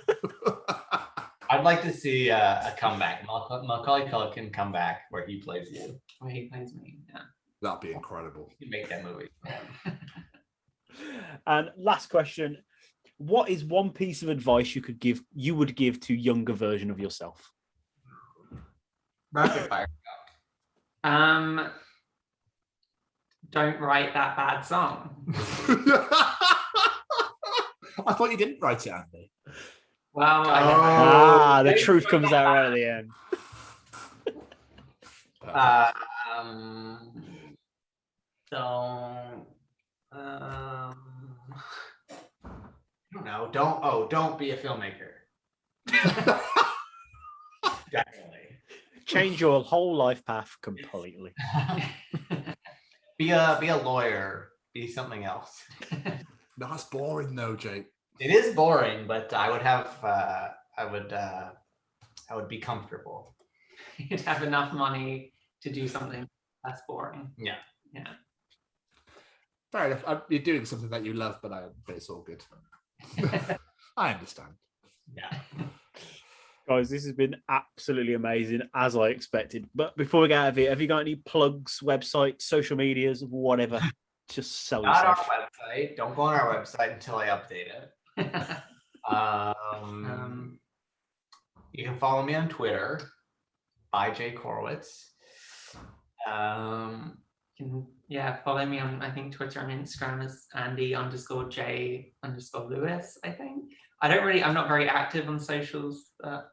I'd like to see a comeback. Macaulay Culkin come back where he plays you. Where he plays me. Yeah. That'd be incredible. You make that movie. And last question: what is one piece of advice you would give to younger version of yourself? Rapid fire. Don't write that bad song. I thought you didn't write it, Andy. Well, The truth comes out right at the end. I don't know. Don't be a filmmaker. Definitely. Change your whole life path completely. Be a lawyer. Be something else. That's boring, though, Jake. It is boring, but I would be comfortable. You'd have enough money to do something that's boring. Yeah. Fair enough. You're doing something that you love, but it's all good. I understand. Yeah. Guys, this has been absolutely amazing, as I expected. But before we get out of here, have you got any plugs, websites, social medias, whatever? Just sell Not yourself. our website. Don't go on our website until I update it. You can follow me on Twitter by Jake Horowitz. Follow me on I think Twitter and Instagram is Andy_J_Lewis. I think I'm not very active on socials, but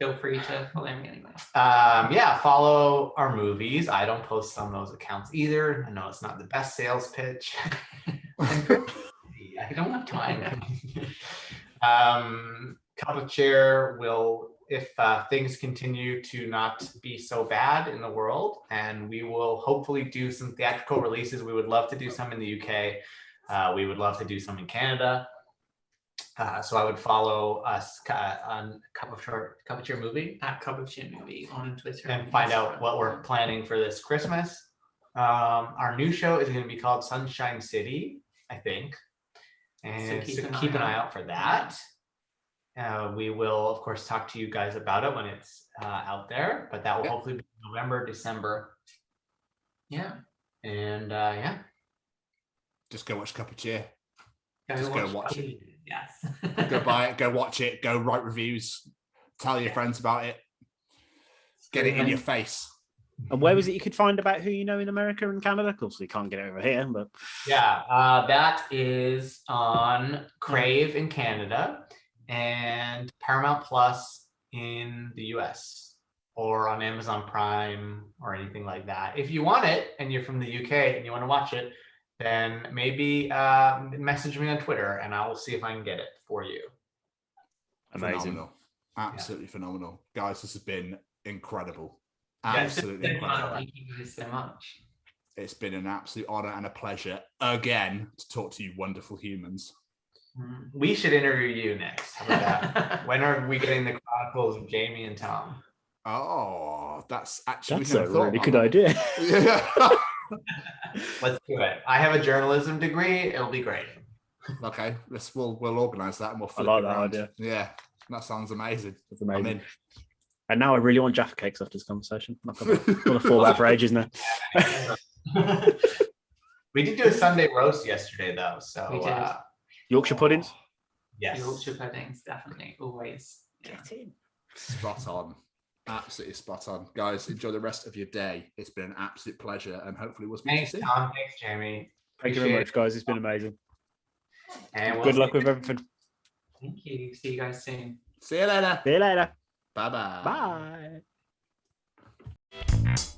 feel free to follow me anyway. Follow our movies. I don't post on those accounts either. I know it's not the best sales pitch. I don't have time. Cup of Cheer will, if things continue to not be so bad in the world, and we will hopefully do some theatrical releases. We would love to do some in the UK. We would love to do some in Canada. So I would follow us on Cup of Cheer Movie At Cup of Cheer Movie on Twitter and find out what we're planning for this Christmas. Our new show is going to be called Sunshine City, I think. And so keep an eye out for that. We will, of course, talk to you guys about it when it's out there, but that will hopefully be November, December. Yeah. And just go watch Cup of Cheer. Go watch it. Yes. Go buy it, go watch it, go write reviews, tell your friends about it, get it in your face. And where was it you could find about Who You Know in America and Canada? Of course, we can't get it over here, but that is on Crave in Canada and Paramount Plus in the US, or on Amazon Prime or anything like that. If you want it and you're from the UK and you want to watch it, then maybe message me on Twitter and I will see if I can get it for you. amazing. Phenomenal. Absolutely phenomenal. Guys, this has been incredible. Absolutely incredible. Thank you guys so much. It's been an absolute honor and a pleasure again to talk to you wonderful humans. We should interview you next. How about that? When are we getting the Chronicles of Jamie and Tom? Oh, that's a really good idea. Yeah. Let's do it. I have a journalism degree. It'll be great. Okay, we'll organise that and we'll. I Flip like it that round. idea. Yeah, that sounds amazing. That's amazing. I'm in. And now I really want Jaffa cakes after this conversation. I'm not going to fall back for ages now. We did do a Sunday roast yesterday, though. So We did. Yorkshire puddings. yes, Yorkshire puddings, definitely, always. Yeah. Get in. Spot on. Absolutely spot on. Guys, enjoy the rest of your day. It's been an absolute pleasure, and hopefully we'll speak to you thanks, soon. Tom. Thanks, Jamie. Thank you very Appreciate much, guys. It's been amazing. it. And we'll Good see luck you with everything. Thank you. See you guys soon. See you later. See you later. Bye-bye. Bye.